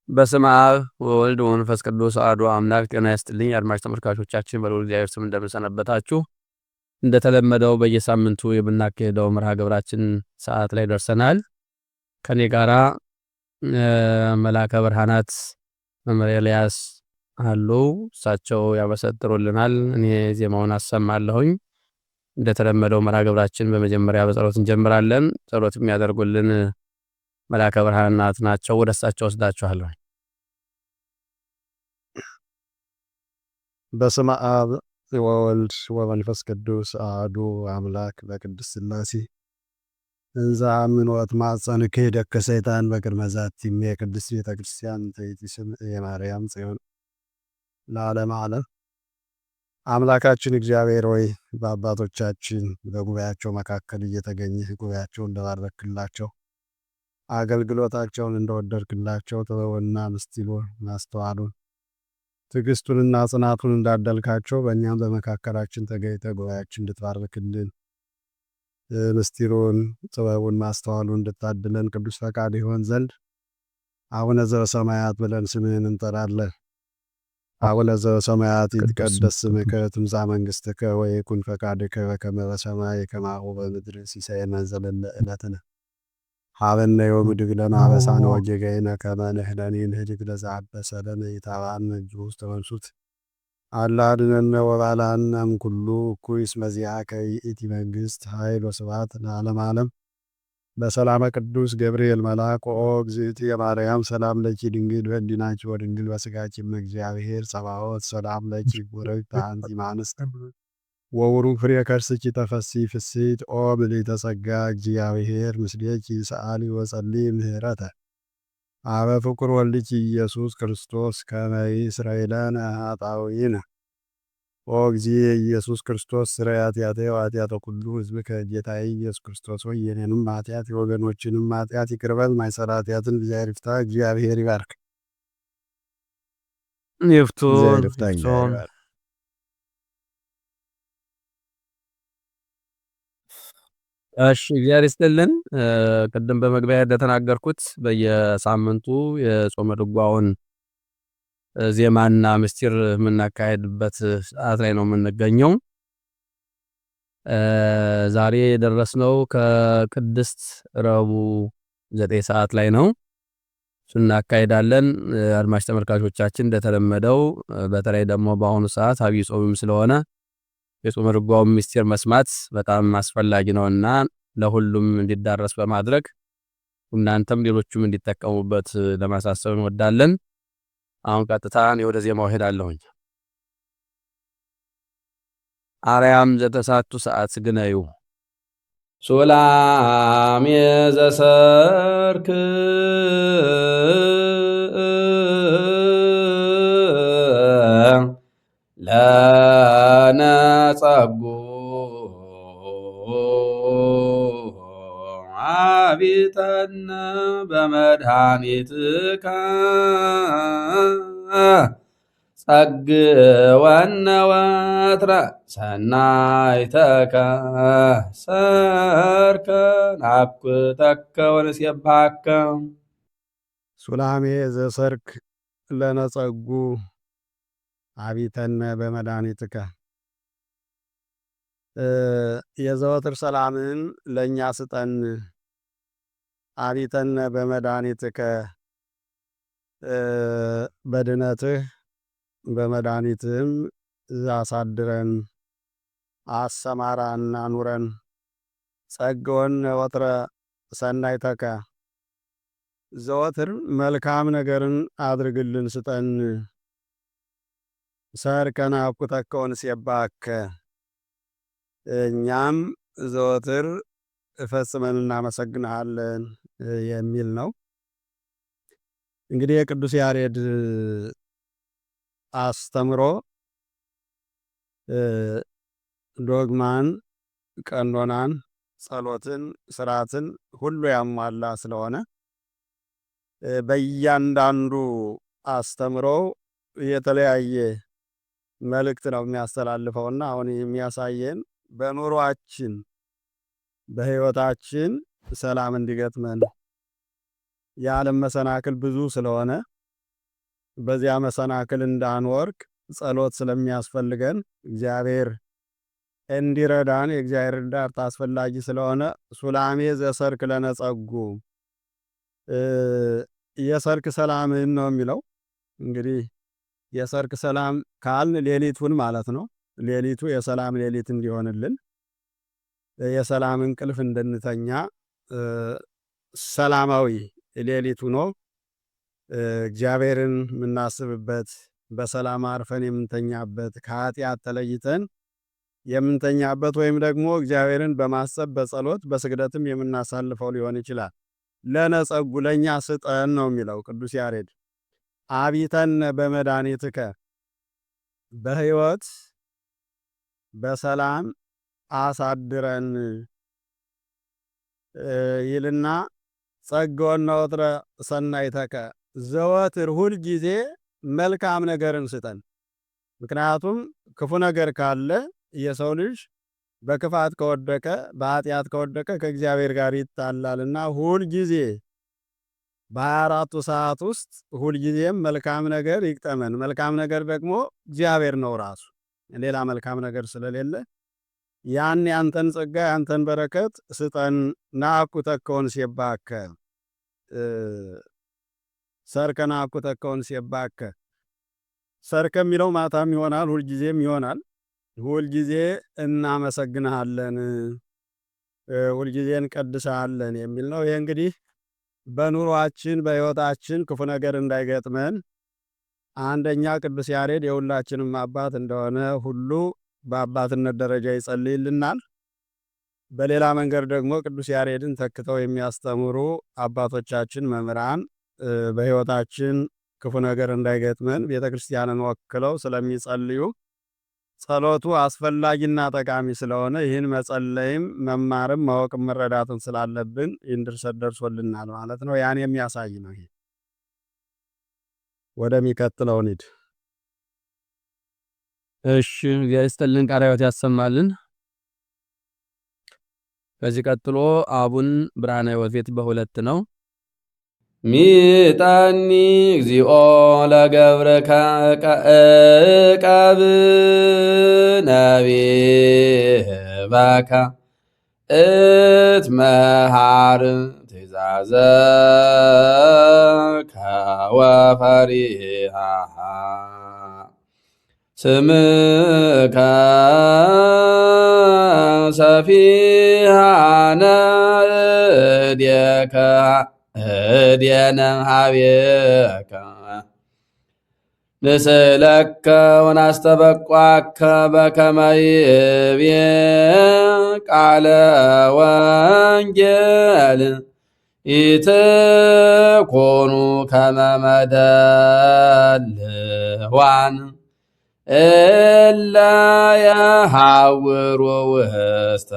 በስመ አብ ወወልድ ወመንፈስ ቅዱስ አሐዱ አምላክ። ጤና ይስጥልኝ አድማጭ ተመልካቾቻችን፣ በልዑል እግዚአብሔር ስም እንደምንሰነበታችሁ። እንደተለመደው በየሳምንቱ የምናካሄደው መርሃ ግብራችን ሰዓት ላይ ደርሰናል። ከኔ ጋራ መላከ ብርሃናት መምህር ኤልያስ አሉ። እሳቸው ያበሰጥሩልናል፣ እኔ ዜማውን አሰማለሁኝ። እንደተለመደው መርሃ ግብራችን በመጀመሪያ በጸሎት እንጀምራለን። ጸሎት የሚያደርጉልን መላከ ብርሃናት ናቸው። ወደ እሳቸው ወስዳችኋለሁ። በስመ አብ ወወልድ ወመንፈስ ቅዱስ አሐዱ አምላክ በቅድስት ሥላሴ እንዘ አምኖት ማኅፀንከ ይደከ ሰይጣን በቅድመ ዛቲ የቅድስት ቤተ ክርስቲያን ተይቲ ስም የማርያም ጽዮን ለዓለመ ዓለም። አምላካችን እግዚአብሔር ሆይ በአባቶቻችን በጉባኤያቸው መካከል እየተገኘህ ጉባኤያቸውን እንደባረክላቸው አገልግሎታቸውን እንደወደድክላቸው ጥበብና ምስጢሩን ማስተዋሉን ትዕግስቱንና ጽናቱን እንዳደልካቸው በእኛም በመካከላችን ተገኝተህ ጉባኤያችን እንድትባርክልን ምስጢሩን ጥበቡን ማስተዋሉን እንድታድለን ቅዱስ ፈቃድ ይሆን ዘንድ አቡነ ዘበሰማያት ብለን ስምህን እንጠራለን። አቡነ ዘበሰማያት ይትቀደስ ስምከ ትምጻእ መንግሥትከ ወይኩን ፈቃድከ በከመ በሰማይ ከማሁ በምድር ሲሳየነ ዘለለ ዕለትነ ሀበነ ዮም ወኅድግ ለነ አበሳነ ወጌጋየነ ከመ ንሕነኒ ንኅድግ ለዘአበሰ ለነ ኢታብአነ እጅሁ ውስተ መንሱት አላ አድኅነነ ወባልሐነ እምኩሉ እኩይ እስመ ዚአከ ይእቲ መንግሥት ኃይል ወስብሐት ለዓለመ ዓለም። በሰላመ ቅዱስ ገብርኤል መልአክ ኦ እግዝእትየ ማርያም ሰላም ለኪ ድንግል በኅሊናኪ ወድንግል በሥጋኪ እም እግዚአብሔር ጸባኦት ሰላም ለኪ ወረድት አንቲ እምአንስት ወቡሩክ ፍሬ ከርስኪ ተፈሥሒ ፍሥሕት ኦ ምልዕተ ጸጋ እግዚአብሔር ምስሌኪ ሰአሊ ወጸልዪ ምህረተ አበ ፍቁር ወልድኪ ኢየሱስ ክርስቶስ ከመ ይስረይ ለነ ኃጣውኢነ ኦ እግዚእ ኢየሱስ ክርስቶስ ስረይ ኃጢአቴ ወኃጢአተ ኩሉ ሕዝብ ከጌታዬ ኢየሱስ ክርስቶስ ሆይ የኔንም ኃጢአት የወገኖችንም ኃጢአት ይቅር በል። ማይሰራ ኃጢአትን እግዚአብሔር ይፍታ። እግዚአብሔር ይባርክ። እግዚአብሔር ይፍታ። እግዚአብሔር ይባርክ። እሺ እግዚአብሔር ይስጥልን። ቅድም በመግቢያ እንደተናገርኩት በየሳምንቱ የጾመ ድጓውን ዜማና ምስጢር የምናካሄድበት ሰዓት ላይ ነው የምንገኘው። ዛሬ የደረስነው ከቅድስት ረቡዕ 9 ሰዓት ላይ ነው። እናካሄዳለን። አድማጭ ተመልካቾቻችን እንደተለመደው በተለይ ደግሞ በአሁኑ ሰዓት አብይ ጾምም ስለሆነ የጾመ ድጓውን ምስጢር መስማት በጣም አስፈላጊ ነውና ለሁሉም እንዲዳረስ በማድረግ እናንተም ሌሎችም እንዲጠቀሙበት ለማሳሰብ እንወዳለን። አሁን ቀጥታ ወደ ዜማው ሄዳለሁኝ። አርያም ዘተሳቱ ሰዓት ግነዩ ሱላም የዘሰርክ ለነጸጉ አቢተነ በመድኃኒትከ ጸግወነ ወትረ ሰናይተከ ሰርከ ናኩተከ ወንሴብሐከ ሱላሜ ዘሰርክ ለነጸጉ አቢተነ በመድኃኒትከ የዘወትር ሰላምን ለእኛ ስጠን። አቢተነ በመድኃኒትከ በድነትህ በመድኃኒትህም አሳድረን አሰማራን አኑረን። ጸግወነ ወትረ ሰናይተከ ዘወትር መልካም ነገርን አድርግልን ስጠን። ሰርከ ናኩተከ ወንሴብሐከ እኛም ዘወትር ፈጽመን እናመሰግንሃለን የሚል ነው። እንግዲህ የቅዱስ ያሬድ አስተምሮ ዶግማን፣ ቀኖናን፣ ጸሎትን፣ ስርዓትን ሁሉ ያሟላ ስለሆነ በእያንዳንዱ አስተምሮ የተለያየ መልእክት ነው የሚያስተላልፈውና አሁን የሚያሳየን በኑሯችን በህይወታችን ሰላም እንዲገጥመን የዓለም መሰናክል ብዙ ስለሆነ በዚያ መሰናክል እንዳንወርቅ ጸሎት ስለሚያስፈልገን እግዚአብሔር እንዲረዳን የእግዚአብሔር እርዳታ አስፈላጊ ስለሆነ ሱላሜ ዘሰርክ ለነጸጉ የሰርክ ሰላምን ነው የሚለው። እንግዲህ የሰርክ ሰላም ካልን ሌሊቱን ማለት ነው። ሌሊቱ የሰላም ሌሊት እንዲሆንልን የሰላም እንቅልፍ እንድንተኛ ሰላማዊ ሌሊት ሆኖ እግዚአብሔርን የምናስብበት በሰላም አርፈን የምንተኛበት ከኃጢአት ተለይተን የምንተኛበት ወይም ደግሞ እግዚአብሔርን በማሰብ በጸሎት በስግደትም የምናሳልፈው ሊሆን ይችላል። ለነጸጉ ለእኛ ስጠን ነው የሚለው ቅዱስ ያሬድ። አቢተን በመድኃኒትከ በሕይወት በሰላም አሳድረን ይልና ጸጋወነ ወትረ ሰናይተከ ዘወትር ሁል ጊዜ መልካም ነገርን ስጠን። ምክንያቱም ክፉ ነገር ካለ የሰው ልጅ በክፋት ከወደቀ በኃጢአት ከወደቀ ከእግዚአብሔር ጋር ይጣላልና ሁል ጊዜ በ24ቱ ሰዓት ውስጥ ሁል ጊዜም መልካም ነገር ይግጠመን። መልካም ነገር ደግሞ እግዚአብሔር ነው ራሱ፣ ሌላ መልካም ነገር ስለሌለ ያን ያንተን ጸጋ ያንተን በረከት ስጠን። ናኩተከውን ሲባከ ሰርከ ናኩተከውን ሲባከ ሰርከ የሚለው ማታም ይሆናል ሁልጊዜም ይሆናል። ሁልጊዜ እናመሰግንሃለን፣ ሁልጊዜ እንቀድስሃለን የሚል ነው። ይህ እንግዲህ በኑሯችን በሕይወታችን ክፉ ነገር እንዳይገጥመን አንደኛ ቅዱስ ያሬድ የሁላችንም አባት እንደሆነ ሁሉ በአባትነት ደረጃ ይጸልይልናል። በሌላ መንገድ ደግሞ ቅዱስ ያሬድን ተክተው የሚያስተምሩ አባቶቻችን መምህራን በሕይወታችን ክፉ ነገር እንዳይገጥመን ቤተ ክርስቲያንን ወክለው ስለሚጸልዩ ጸሎቱ አስፈላጊና ጠቃሚ ስለሆነ ይህን መጸለይም መማርም ማወቅም መረዳትም ስላለብን ይህን ድርሰት ደርሶልናል ማለት ነው። ያን የሚያሳይ ነው። ይሄ ወደሚቀጥለው እንሂድ። እሺ እግዚአብሔር ይስጥልን፣ ቃለ ሕይወት ያሰማልን። ከዚህ ቀጥሎ አቡን ብርሃነ ሕይወት ቤት በሁለት ነው። ሚጠኒ እግዚኦ ለገብርከ ዕቀብ ነቢበከ እትመሃር ትእዛዘከ ወፈሪሃሃ ስምከ ሰፊሃነ እዴከ እዴነ ሀቤከ ንስእለከ ወናስተበቋከ በከመ ይቤ ቃለ ወንጌል ኢትኮኑ ከመ መደልዋን እለ የሐውሩ ውስተ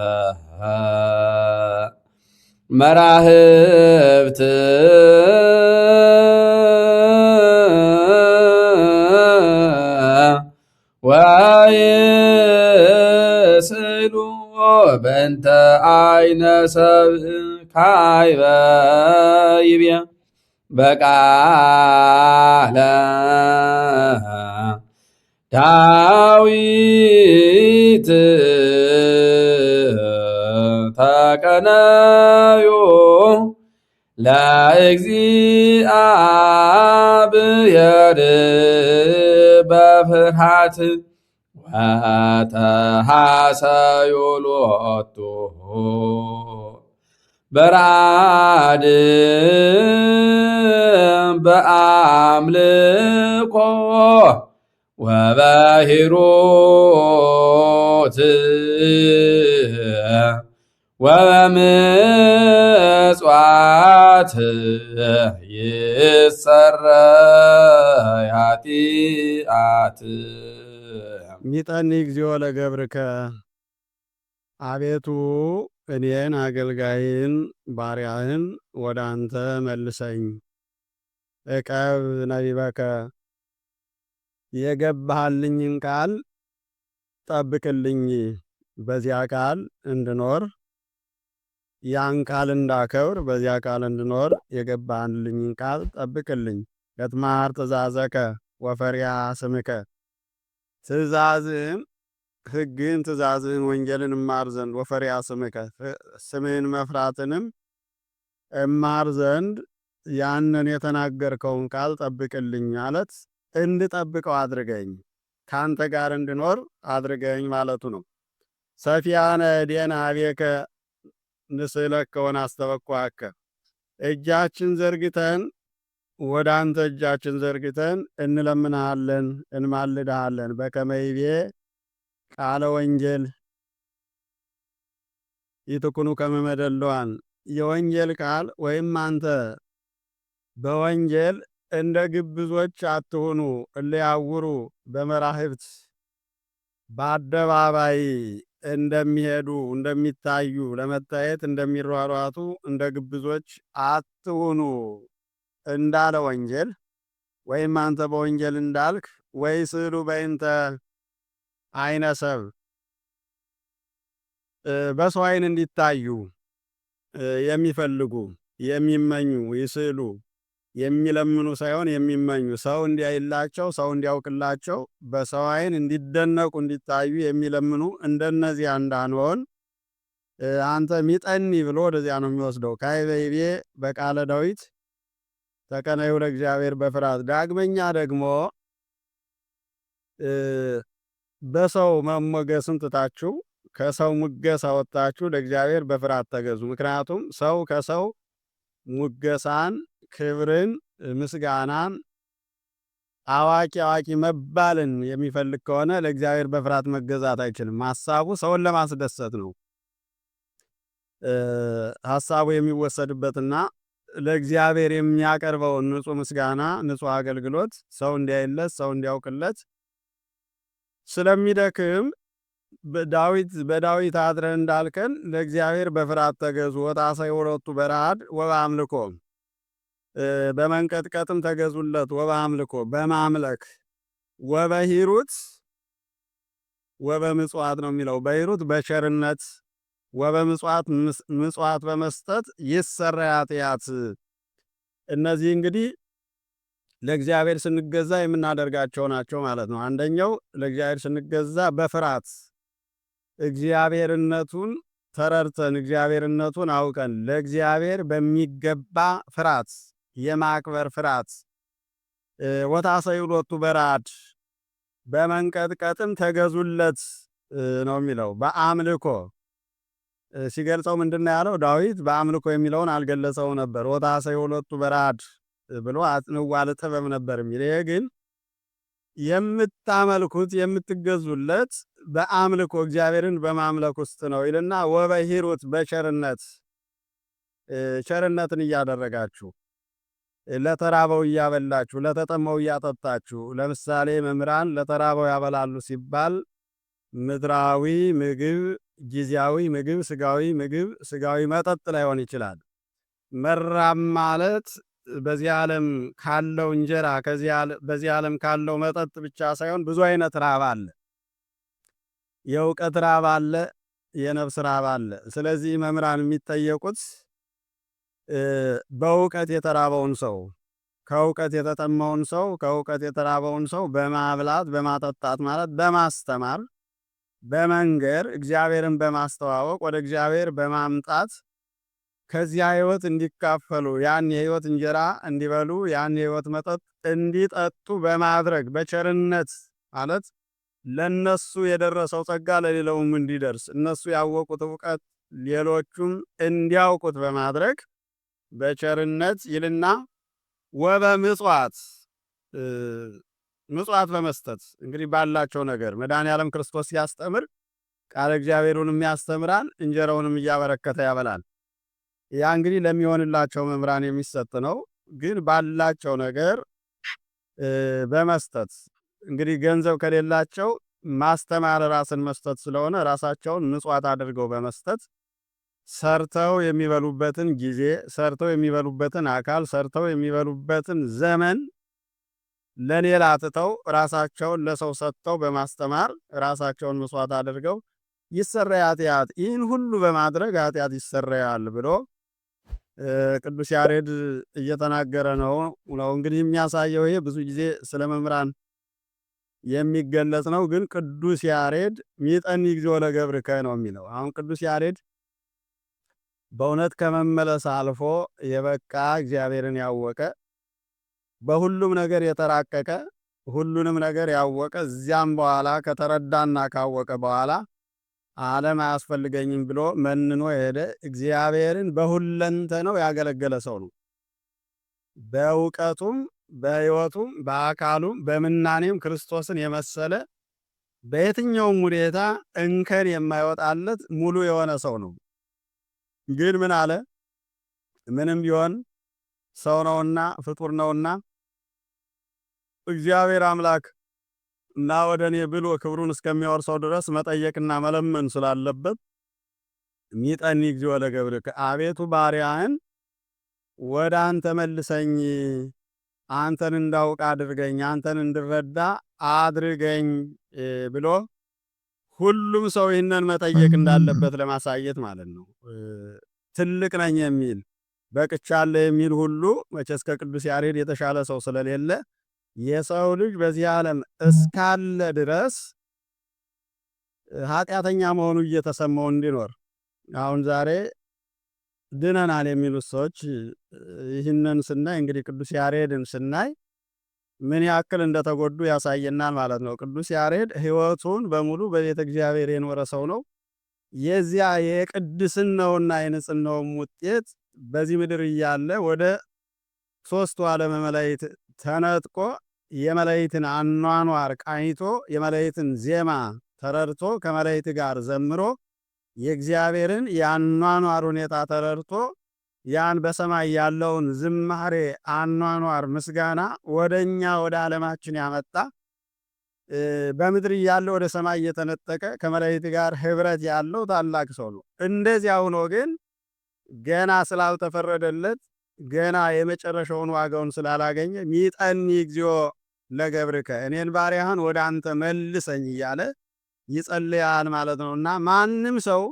መራህብት ወይስእሉ በእንተ አይነ ሰብእ ካይበ ይቤ በቃለ ዳዊት ተቀነዮ ለእግዚአብሔር በፍርሃት ወተሐሰዮ ሎቱ በራድ በአምልኮ ወበሂሩት ወበምጽዋት ይሰረይ ኃጢአት። ሚጠኒ እግዚኦ ለገብርከ አቤቱ እኔን አገልጋይን ባሪያህን ወደ አንተ መልሰኝ። ዕቀብ ነቢበከ የገባህልኝን ቃል ጠብቅልኝ፣ በዚያ ቃል እንድኖር ያን ቃል እንዳከብር በዚያ ቃል እንድኖር የገባህልኝን ቃል ጠብቅልኝ። ከትማር ትእዛዘከ ወፈሪያ ስምከ ትእዛዝህን ሕግን ትእዛዝህን ወንጌልን እማር ዘንድ ወፈሪያ ስምከ ስምህን መፍራትንም እማር ዘንድ ያንን የተናገርከውን ቃል ጠብቅልኝ ማለት እንድጠብቀው አድርገኝ፣ ካንተ ጋር እንድኖር አድርገኝ ማለቱ ነው። ሰፊያነ እዴነ ኀቤከ ንስእለከ ወናስተበኩዐከ እጃችን ዘርግተን ወደ አንተ እጃችን ዘርግተን እንለምንሃለን እንማልድሃለን። በከመ ይቤ ቃለ ወንጌል ይትኩኑ ከመ መደልዋን የወንጌል ቃል ወይም አንተ በወንጌል እንደ ግብዞች አትሁኑ እለ ያውሩ በመራህብት በአደባባይ እንደሚሄዱ እንደሚታዩ ለመታየት እንደሚሯሯጡ እንደ ግብዞች አትሁኑ እንዳለ ወንጌል ወይም አንተ በወንጌል እንዳልክ ወይ ስዕሉ በእንተ አይነ ሰብ በሰው አይን እንዲታዩ የሚፈልጉ የሚመኙ ይስዕሉ የሚለምኑ ሳይሆን የሚመኙ ሰው እንዲያይላቸው ሰው እንዲያውቅላቸው በሰው አይን እንዲደነቁ እንዲታዩ የሚለምኑ እንደነዚያ እንዳንሆን አንተ ሚጠኒ ብሎ ወደዚያ ነው የሚወስደው። ካይበይቤ በቃለ ዳዊት ተቀነዩ ለእግዚአብሔር በፍርሃት። ዳግመኛ ደግሞ በሰው መሞገስን ትታችሁ ከሰው ሙገሳ ወጥታችሁ ለእግዚአብሔር በፍርሃት ተገዙ። ምክንያቱም ሰው ከሰው ሙገሳን፣ ክብርን፣ ምስጋናን፣ አዋቂ መባልን የሚፈልግ ከሆነ ለእግዚአብሔር በፍርሃት መገዛት አይችልም። ሐሳቡ ሰውን ለማስደሰት ነው። ሐሳቡ የሚወሰድበትና ለእግዚአብሔር የሚያቀርበውን ንጹሕ ምስጋና፣ ንጹሕ አገልግሎት ሰው እንዲያይለት ሰው እንዲያውቅለት ስለሚደክም በዳዊት አድረን እንዳልከን ለእግዚአብሔር በፍርሃት ተገዙ። ወታሰይ ወለቱ በረአድ ወበአምልኮ በመንቀጥቀጥም ተገዙለት። ወበአምልኮ በማምለክ ወበሂሩት ወበምጽዋት ነው የሚለው። በሂሩት በቸርነት ወበምጽዋት ምጽዋት በመስጠት ይሰረይ ኃጢአት። እነዚህ እንግዲህ ለእግዚአብሔር ስንገዛ የምናደርጋቸው ናቸው ማለት ነው። አንደኛው ለእግዚአብሔር ስንገዛ በፍርሃት እግዚአብሔርነቱን ተረድተን እግዚአብሔርነቱን አውቀን ለእግዚአብሔር በሚገባ ፍርሃት የማክበር ፍርሃት። ወታሰዩ ሎቱ በረአድ በመንቀጥቀጥም ተገዙለት ነው የሚለው። በአምልኮ ሲገልጸው ምንድነው ያለው? ዳዊት በአምልኮ የሚለውን አልገለጸው ነበር። ወታሰዩ ሎቱ በረአድ ብሎ አጽንዋ ለጥበብ ነበር የሚል። ይሄ ግን የምታመልኩት የምትገዙለት በአምልኮ እግዚአብሔርን በማምለክ ውስጥ ነው ይልና ወበሂሩት በቸርነት ቸርነትን እያደረጋችሁ ለተራበው እያበላችሁ ለተጠማው እያጠጣችሁ። ለምሳሌ መምህራን ለተራበው ያበላሉ ሲባል ምድራዊ ምግብ፣ ጊዜያዊ ምግብ፣ ስጋዊ መጠጥ ላይሆን ይችላል። መራብ ማለት በዚህ ዓለም ካለው እንጀራ በዚህ ዓለም ካለው መጠጥ ብቻ ሳይሆን ብዙ አይነት ራብ አለ። የእውቀት ራብ አለ፣ የነፍስ ራብ አለ። ስለዚህ መምህራን የሚጠየቁት በእውቀት የተራበውን ሰው፣ ከእውቀት የተጠማውን ሰው፣ ከእውቀት የተራበውን ሰው በማብላት በማጠጣት ማለት በማስተማር በመንገር እግዚአብሔርን በማስተዋወቅ ወደ እግዚአብሔር በማምጣት ከዚያ ሕይወት እንዲካፈሉ ያን የሕይወት እንጀራ እንዲበሉ ያን የሕይወት መጠጥ እንዲጠጡ በማድረግ በቸርነት ማለት ለነሱ የደረሰው ጸጋ ለሌላውም እንዲደርስ እነሱ ያወቁት እውቀት ሌሎቹም እንዲያውቁት በማድረግ በቸርነት ይልና ወበምጽዋት ምጽዋት በመስጠት እንግዲህ ባላቸው ነገር መድኃኔዓለም ክርስቶስ ሲያስተምር ቃለ እግዚአብሔሩንም ያስተምራል፣ እንጀራውንም እያበረከተ ያበላል። ያ እንግዲህ ለሚሆንላቸው መምህራን የሚሰጥ ነው። ግን ባላቸው ነገር በመስጠት እንግዲህ ገንዘብ ከሌላቸው ማስተማር ራስን መስጠት ስለሆነ ራሳቸውን ምጽዋት አድርገው በመስጠት ሰርተው የሚበሉበትን ጊዜ፣ ሰርተው የሚበሉበትን አካል፣ ሰርተው የሚበሉበትን ዘመን ለሌላ ትተው ራሳቸውን ለሰው ሰጥተው በማስተማር ራሳቸውን ምጽዋት አድርገው ይሰረይ ኃጢአት፣ ይህን ሁሉ በማድረግ ኃጢአት ይሰረያል ብሎ ቅዱስ ያሬድ እየተናገረ ነው። እንግዲህ የሚያሳየው ይሄ ብዙ ጊዜ ስለ መምህራን የሚገለጽ ነው። ግን ቅዱስ ያሬድ ሚጠኒ እግዚኦ ለገብርከ ነው የሚለው። አሁን ቅዱስ ያሬድ በእውነት ከመመለስ አልፎ የበቃ እግዚአብሔርን ያወቀ በሁሉም ነገር የተራቀቀ ሁሉንም ነገር ያወቀ እዚያም በኋላ ከተረዳና ካወቀ በኋላ ዓለም አያስፈልገኝም ብሎ መንኖ የሄደ እግዚአብሔርን በሁለንተናው ያገለገለ ሰው ነው። በእውቀቱም በሕይወቱም በአካሉም በምናኔም ክርስቶስን የመሰለ በየትኛውም ሁኔታ እንከን የማይወጣለት ሙሉ የሆነ ሰው ነው። ግን ምን አለ? ምንም ቢሆን ሰው ነውና ፍጡር ነውና እግዚአብሔር አምላክ እና ወደ እኔ ብሎ ክብሩን እስከሚያወርሰው ድረስ መጠየቅና መለመን ስላለበት ሚጠኒ እግዚኦ ለገብርከ፣ አቤቱ ባሪያህን ወደ አንተ መልሰኝ፣ አንተን እንዳውቅ አድርገኝ፣ አንተን እንድረዳ አድርገኝ ብሎ ሁሉም ሰው ይህንን መጠየቅ እንዳለበት ለማሳየት ማለት ነው። ትልቅ ነኝ የሚል በቅቻለሁ የሚል ሁሉ መቼስ ከቅዱስ ያሬድ የተሻለ ሰው ስለሌለ የሰው ልጅ በዚህ ዓለም እስካለ ድረስ ኃጢአተኛ መሆኑ እየተሰማው እንዲኖር፣ አሁን ዛሬ ድነናል የሚሉት ሰዎች ይህንን ስናይ እንግዲህ ቅዱስ ያሬድን ስናይ ምን ያክል እንደተጎዱ ያሳየናል ማለት ነው። ቅዱስ ያሬድ ሕይወቱን በሙሉ በቤተ እግዚአብሔር የኖረ ሰው ነው። የዚያ የቅድስናውና የንጽህናውም ውጤት በዚህ ምድር እያለ ወደ ሦስቱ ዓለመ መላእክት ተነጥቆ የመላእክትን አኗኗር ቃኝቶ የመላእክትን ዜማ ተረድቶ ከመላእክት ጋር ዘምሮ የእግዚአብሔርን የአኗኗር ሁኔታ ተረድቶ ያን በሰማይ ያለውን ዝማሬ አኗኗር ምስጋና ወደኛ ወደ ዓለማችን ያመጣ በምድር እያለ ወደ ሰማይ እየተነጠቀ ከመላእክት ጋር ህብረት ያለው ታላቅ ሰው ነው። እንደዚያ ሆኖ ግን ገና ስላልተፈረደለት ገና የመጨረሻውን ዋጋውን ስላላገኘ ሚጠኒ እግዚኦ ለገብርከ፣ እኔን ባሪያህን ወደ አንተ መልሰኝ እያለ ይጸልያል ማለት ነው። እና ማንም ሰው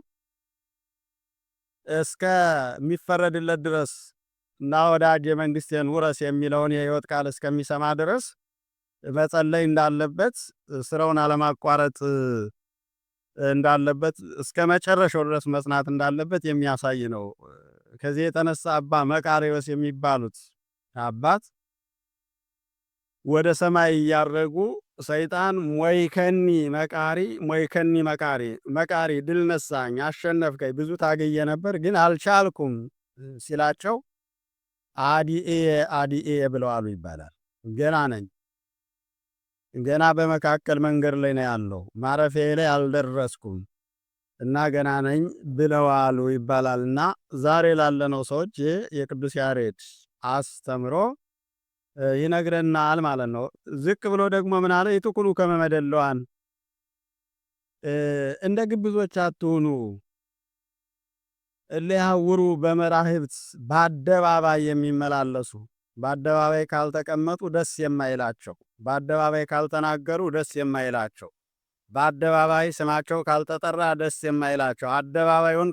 እስከሚፈረድለት ድረስ እና ወዳጅ የመንግስቴን ውረስ የሚለውን የሕይወት ቃል እስከሚሰማ ድረስ መጸለይ እንዳለበት፣ ስራውን አለማቋረጥ እንዳለበት፣ እስከ መጨረሻው ድረስ መጽናት እንዳለበት የሚያሳይ ነው። ከዚህ የተነሳ አባ መቃርዮስ የሚባሉት አባት ወደ ሰማይ እያረጉ ሰይጣን ሞይከኒ መቃሪ ሞይከኒ መቃሪ፣ መቃሪ ድል ነሳኝ፣ አሸነፍከኝ፣ ብዙ ታገየ ነበር ግን አልቻልኩም ሲላቸው አዲኤ አዲኤ ብለዋሉ ይባላል። ገና ነኝ፣ ገና በመካከል መንገድ ላይ ነው ያለው፣ ማረፊያ ላይ አልደረስኩም እና ገና ነኝ ብለዋሉ ይባላልና ዛሬ ላለነው ሰዎች የቅዱስ ያሬድ አስተምሮ ይነግረናል ማለት ነው። ዝቅ ብሎ ደግሞ ምን አለ? ይትኩኑ ከመመደለዋን፣ እንደ ግብዞች አትሁኑ፣ እሊያውሩ በመራህብት፣ በአደባባይ የሚመላለሱ፣ በአደባባይ ካልተቀመጡ ደስ የማይላቸው፣ በአደባባይ ካልተናገሩ ደስ የማይላቸው፣ በአደባባይ ስማቸው ካልተጠራ ደስ የማይላቸው፣ አደባባዩን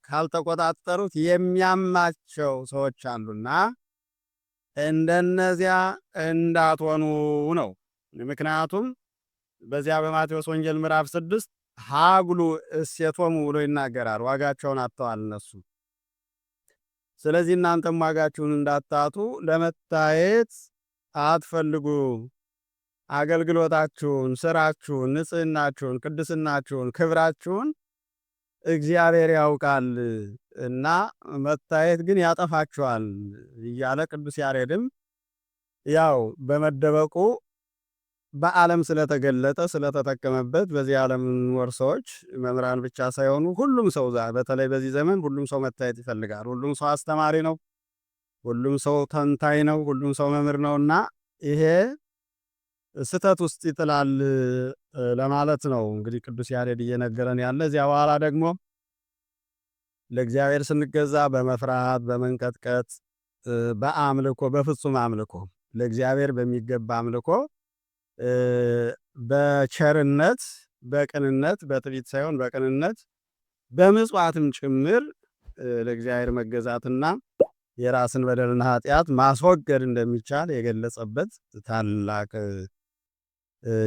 ካልተቆጣጠሩት የሚያማቸው ሰዎች አሉና እንደነዚያ እንዳትሆኑ ነው። ምክንያቱም በዚያ በማቴዎስ ወንጌል ምዕራፍ 6 ሀጉሉ እሴቶሙ ብሎ ይናገራል። ዋጋቸውን አጥተዋል እነሱ። ስለዚህ እናንተም ዋጋችሁን እንዳታጡ ለመታየት አትፈልጉ። አገልግሎታችሁን፣ ስራችሁን፣ ንጽህናችሁን፣ ቅድስናችሁን፣ ክብራችሁን እግዚአብሔር ያውቃል እና መታየት ግን ያጠፋችኋል እያለ ቅዱስ ያሬድም ያው በመደበቁ በዓለም ስለተገለጠ ስለተጠቀመበት በዚህ ዓለም ኖር ሰዎች መምህራን ብቻ ሳይሆኑ ሁሉም ሰው በተለይ በዚህ ዘመን ሁሉም ሰው መታየት ይፈልጋል። ሁሉም ሰው አስተማሪ ነው። ሁሉም ሰው ተንታኝ ነው። ሁሉም ሰው መምህር ነውና ይሄ ስተት ውስጥ ይጥላል ለማለት ነው። እንግዲህ ቅዱስ ያሬድ እየነገረን ያለ እዚያ በኋላ ደግሞ ለእግዚአብሔር ስንገዛ በመፍራት በመንቀጥቀጥ በአምልኮ በፍጹም አምልኮ ለእግዚአብሔር በሚገባ አምልኮ በቸርነት በቅንነት በትዕቢት ሳይሆን በቅንነት በምጽዋትም ጭምር ለእግዚአብሔር መገዛትና የራስን በደልና ኃጢአት ማስወገድ እንደሚቻል የገለጸበት ታላቅ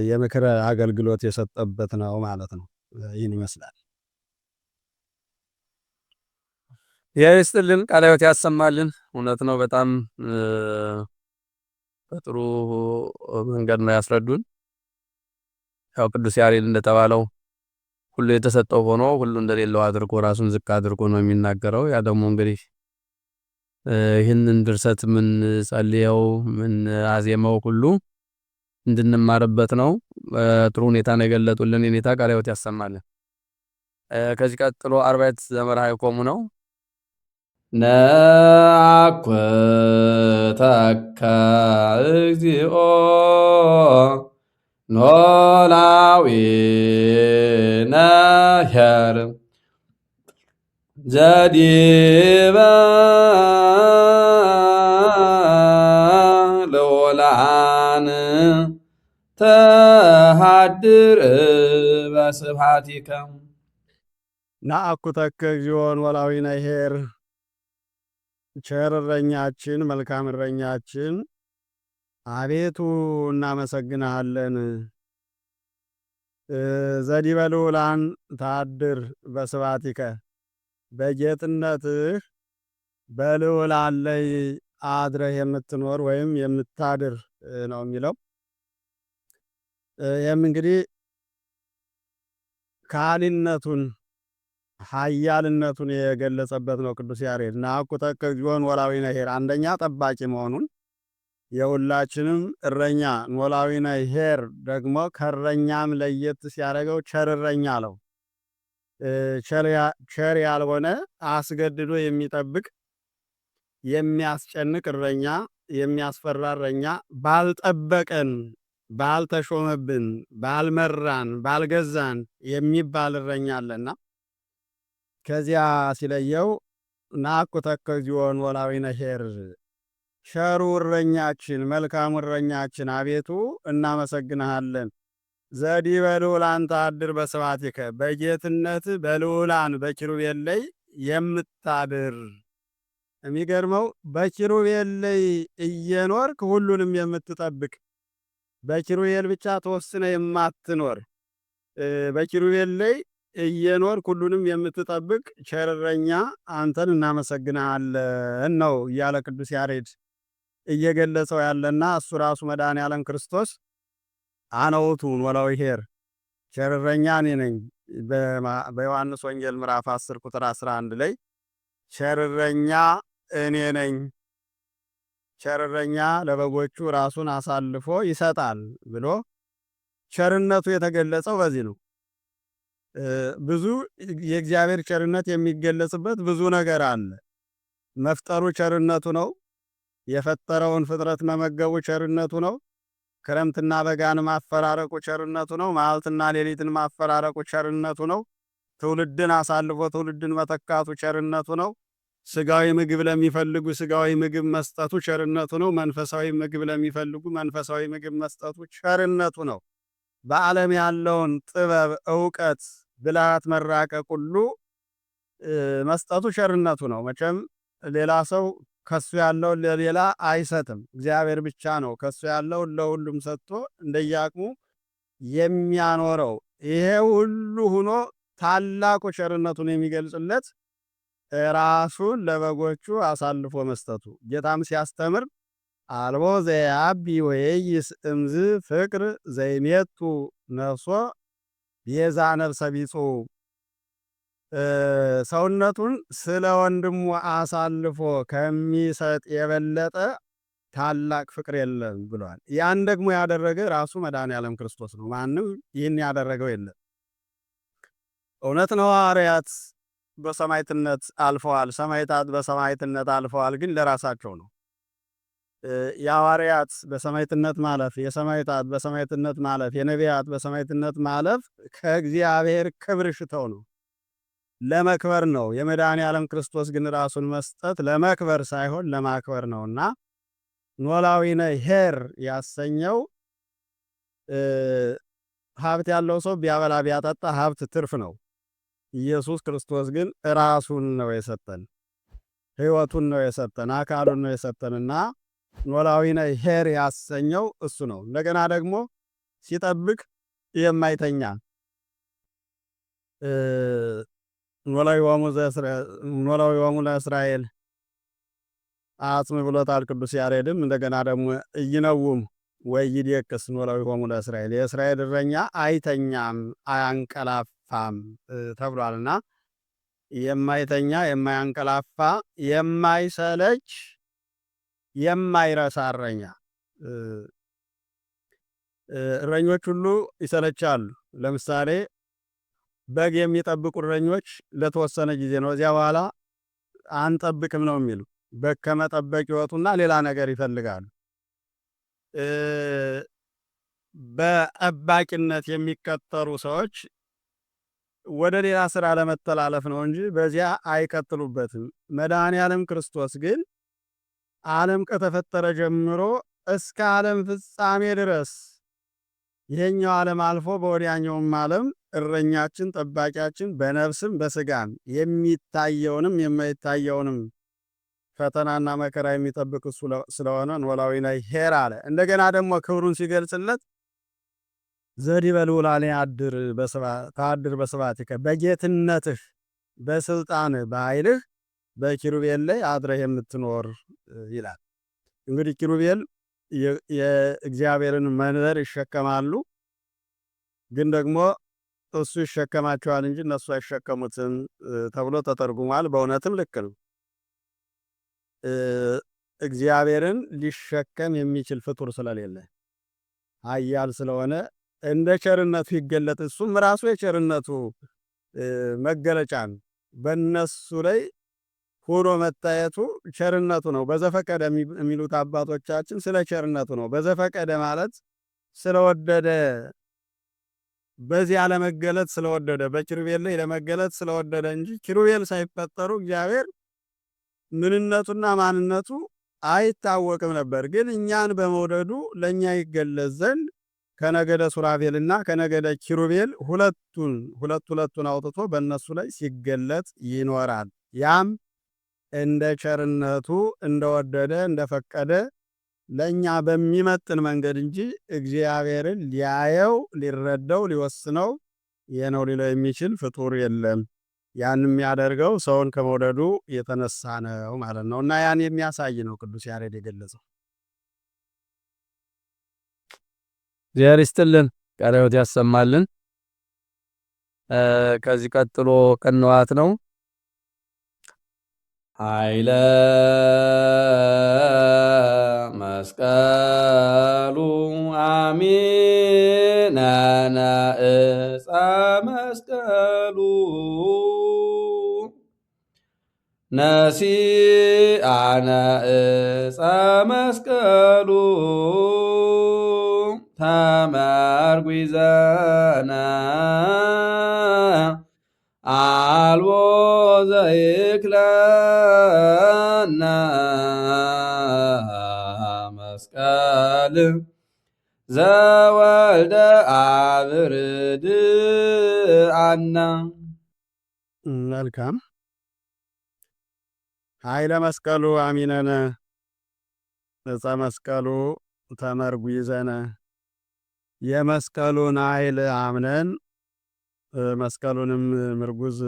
የምክር አገልግሎት የሰጠበት ነው ማለት ነው። ይህን ይመስላል። ይስጥልን፣ ቃለ ሕይወት ያሰማልን። እውነት ነው። በጣም በጥሩ መንገድ ነው ያስረዱን። ያው ቅዱስ ያሬድ እንደተባለው ሁሉ የተሰጠው ሆኖ ሁሉ እንደሌለው አድርጎ ራሱን ዝቅ አድርጎ ነው የሚናገረው። ያ ደግሞ እንግዲህ ይህንን ድርሰት ምን ጸልየው ምን አዜመው ሁሉ እንድንማርበት ነው። ጥሩ ሁኔታ ነው የገለጡልን። የኔታ ቃለ ሕይወት ያሰማልን። ከዚህ ቀጥሎ አርባዕት ዘመርሃ ይቆሙ ነው። ነአኩተከ እግዚኦ ኖላዊነ ኄር ዘዲበ ልዑላን ተሃድር በስብሐቲከ። ነአኩተከ እግዚኦ ኖላዊነ ኄር፣ ቸር እረኛችን መልካም እረኛችን አቤቱ እናመሰግንሃለን። ዘዲበ ልዑላን ተሃድር በስብሐቲከ፣ በጌትነትህ በልዑላን ላይ አድረህ የምትኖር ወይም የምታድር ነው የሚለው። ይህም እንግዲህ ካህሊነቱን ኃያልነቱን የገለጸበት ነው ቅዱስ ያሬድ። ነአኩተከ እግዚኦ ኖላዊነ ኄር፣ አንደኛ ጠባቂ መሆኑን የሁላችንም እረኛ። ኖላዊነ ኄር ደግሞ ከእረኛም ለየት ሲያደርገው ቸር እረኛ አለው። ቸር ያልሆነ አስገድዶ የሚጠብቅ የሚያስጨንቅ እረኛ፣ የሚያስፈራ እረኛ፣ ባልጠበቀን፣ ባልተሾመብን፣ ባልመራን፣ ባልገዛን የሚባል እረኛ አለና ከዚያ ሲለየው ነአኩተከ እግዚኦ ኖላዊነ ኄር፣ ቸሩ እረኛችን መልካሙ እረኛችን አቤቱ እናመሰግንሃለን። ዘዲበ ልዑላን ተሃድር በስብሐቲከ፣ በጌትነት በልዑላን በኪሩቤል ላይ የምታድር። የሚገርመው በኪሩቤል ላይ እየኖርክ ሁሉንም የምትጠብቅ፣ በኪሩቤል ብቻ ተወስነ የማትኖር፣ በኪሩቤል ላይ እየኖርክ ሁሉንም የምትጠብቅ ቸር እረኛ አንተን እናመሰግንሃለን ነው እያለ ቅዱስ ያሬድ እየገለጸው ያለና እሱ ራሱ መድኃኔዓለም ክርስቶስ አነ ውእቱ ኖላዊ ኄር፣ ቸር እረኛ እኔ ነኝ። በዮሐንስ ወንጌል ምዕራፍ 10 ቁጥር 11 ላይ ቸር እረኛ እኔ ነኝ፣ ቸር እረኛ ለበጎቹ ራሱን አሳልፎ ይሰጣል ብሎ ቸርነቱ የተገለጸው በዚህ ነው። ብዙ የእግዚአብሔር ቸርነት የሚገለጽበት ብዙ ነገር አለ። መፍጠሩ ቸርነቱ ነው። የፈጠረውን ፍጥረት መመገቡ ቸርነቱ ነው። ክረምትና በጋን ማፈራረቁ ቸርነቱ ነው። መዓልትና ሌሊትን ማፈራረቁ ቸርነቱ ነው። ትውልድን አሳልፎ ትውልድን መተካቱ ቸርነቱ ነው። ስጋዊ ምግብ ለሚፈልጉ ስጋዊ ምግብ መስጠቱ ቸርነቱ ነው። መንፈሳዊ ምግብ ለሚፈልጉ መንፈሳዊ ምግብ መስጠቱ ቸርነቱ ነው። በዓለም ያለውን ጥበብ፣ ዕውቀት፣ ብልሃት፣ መራቀቅ ሁሉ መስጠቱ ቸርነቱ ነው። መቼም ሌላ ሰው ከሱ ያለው ለሌላ አይሰጥም። እግዚአብሔር ብቻ ነው ከሱ ያለው ለሁሉም ሰጥቶ እንደያቅሙ የሚያኖረው። ይሄ ሁሉ ሆኖ ታላቁ ቸርነቱን የሚገልጽለት ራሱን ለበጎቹ አሳልፎ መስጠቱ። ጌታም ሲያስተምር አልቦ ዘያቢ ወይይስ እምዝ ፍቅር ዘይሜቱ ነፍሶ ቤዛ ነፍሰ ቢጹ፣ ሰውነቱን ስለ ወንድሙ አሳልፎ ከሚሰጥ የበለጠ ታላቅ ፍቅር የለም ብሏል። ያን ደግሞ ያደረገ ራሱ መድኃኔዓለም ክርስቶስ ነው። ማንም ይህን ያደረገው የለም። እውነት ነው። ሐዋርያት በሰማዕትነት አልፈዋል። ሰማዕታት በሰማዕትነት አልፈዋል፣ ግን ለራሳቸው ነው። የሐዋርያት በሰማዕትነት ማለፍ፣ የሰማዕታት በሰማዕትነት ማለፍ፣ የነቢያት በሰማዕትነት ማለፍ ከእግዚአብሔር ክብር ሽተው ነው፣ ለመክበር ነው። የመድኃኔዓለም ክርስቶስ ግን ራሱን መስጠት ለመክበር ሳይሆን ለማክበር ነውና ኖላዊነ ኄር ያሰኘው ሀብት ያለው ሰው ቢያበላ ቢያጠጣ ሀብት ትርፍ ነው። ኢየሱስ ክርስቶስ ግን ራሱን ነው የሰጠን፣ ሕይወቱን ነው የሰጠን፣ አካሉን ነው የሰጠንና ኖላዊነ ኄር ያሰኘው እሱ ነው። እንደገና ደግሞ ሲጠብቅ የማይተኛ ኖላዊሆሙ ለእስራኤል አጽም ብሎታል ቅዱስ ያሬድም። እንደገና ደግሞ ኢይነውም ወኢይዴቅስ ኖላዊሆሙ ለእስራኤል የእስራኤል እረኛ አይተኛም አያንቀላፋም ተብሏልና የማይተኛ የማያንቀላፋ የማይሰለች የማይረሳ እረኛ። እረኞች ሁሉ ይሰለቻሉ። ለምሳሌ በግ የሚጠብቁ እረኞች ለተወሰነ ጊዜ ነው፣ እዚያ በኋላ አንጠብቅም ነው የሚሉ። በግ ከመጠበቅ ይወጡና ሌላ ነገር ይፈልጋሉ። በጠባቂነት የሚቀጠሩ ሰዎች ወደ ሌላ ስራ ለመተላለፍ ነው እንጂ በዚያ አይቀጥሉበትም። መድኃኔ ዓለም ክርስቶስ ግን ዓለም ከተፈጠረ ጀምሮ እስከ ዓለም ፍጻሜ ድረስ ይሄኛው ዓለም አልፎ በወዲያኛውም ዓለም እረኛችን ጠባቂያችን በነፍስም በስጋም የሚታየውንም የማይታየውንም ፈተናና መከራ የሚጠብቅ ስለሆነ ኖላዊነ ኄር አለ። እንደገና ደግሞ ክብሩን ሲገልጽለት ዘዲበ ልዑላን ታድር በስብሐቲከ በጌትነትህ በስልጣንህ በኃይልህ በኪሩቤል ላይ አድረህ የምትኖር ይላል። እንግዲህ ኪሩቤል የእግዚአብሔርን መንበር ይሸከማሉ፣ ግን ደግሞ እሱ ይሸከማቸዋል እንጂ እነሱ አይሸከሙትም ተብሎ ተተርጉሟል። በእውነትም ልክ ነው። እግዚአብሔርን ሊሸከም የሚችል ፍጡር ስለሌለ ኃያል ስለሆነ እንደ ቸርነቱ ይገለጥ። እሱም ራሱ የቸርነቱ መገለጫ ነው። በእነሱ ላይ ሆኖ መታየቱ ቸርነቱ ነው። በዘፈቀደ የሚሉት አባቶቻችን ስለ ቸርነቱ ነው። በዘፈቀደ ማለት ስለወደደ፣ በዚያ ለመገለጥ ስለወደደ፣ በኪሩቤል ላይ ለመገለጥ ስለወደደ እንጂ ኪሩቤል ሳይፈጠሩ እግዚአብሔር ምንነቱና ማንነቱ አይታወቅም ነበር። ግን እኛን በመውደዱ ለእኛ ይገለጽ ዘንድ ከነገደ ሱራፌልና ከነገደ ኪሩቤል ሁለቱን አውጥቶ በእነሱ ላይ ሲገለጥ ይኖራል። ያም እንደ ቸርነቱ እንደወደደ እንደፈቀደ ለእኛ በሚመጥን መንገድ እንጂ እግዚአብሔርን ሊያየው ሊረዳው ሊወስነው ይህ ነው ሊለው የሚችል ፍጡር የለም። ያን የሚያደርገው ሰውን ከመውደዱ የተነሳ ነው ማለት ነው። እና ያን የሚያሳይ ነው ቅዱስ ያሬድ የገለጸው። እግዚአብሔር ይስጥልን፣ ቃለ ሕይወት ያሰማልን። ከዚህ ቀጥሎ ቅንዋት ነው። ኃይለ መስቀሉ አሚነነ ዕፀ መስቀሉ ነሲአነ ዕፀ መስቀሉ ተመርጉዘነ አልቦ ዘይክለነ መስቀል ዘወልደ አብርድ አና። መልካም። ኃይለ መስቀሉ አሚነነ ዕፀ መስቀሉ ተመርጉዘነ የመስቀሉን ኃይል አምነን መስቀሉንም ምርጉዝ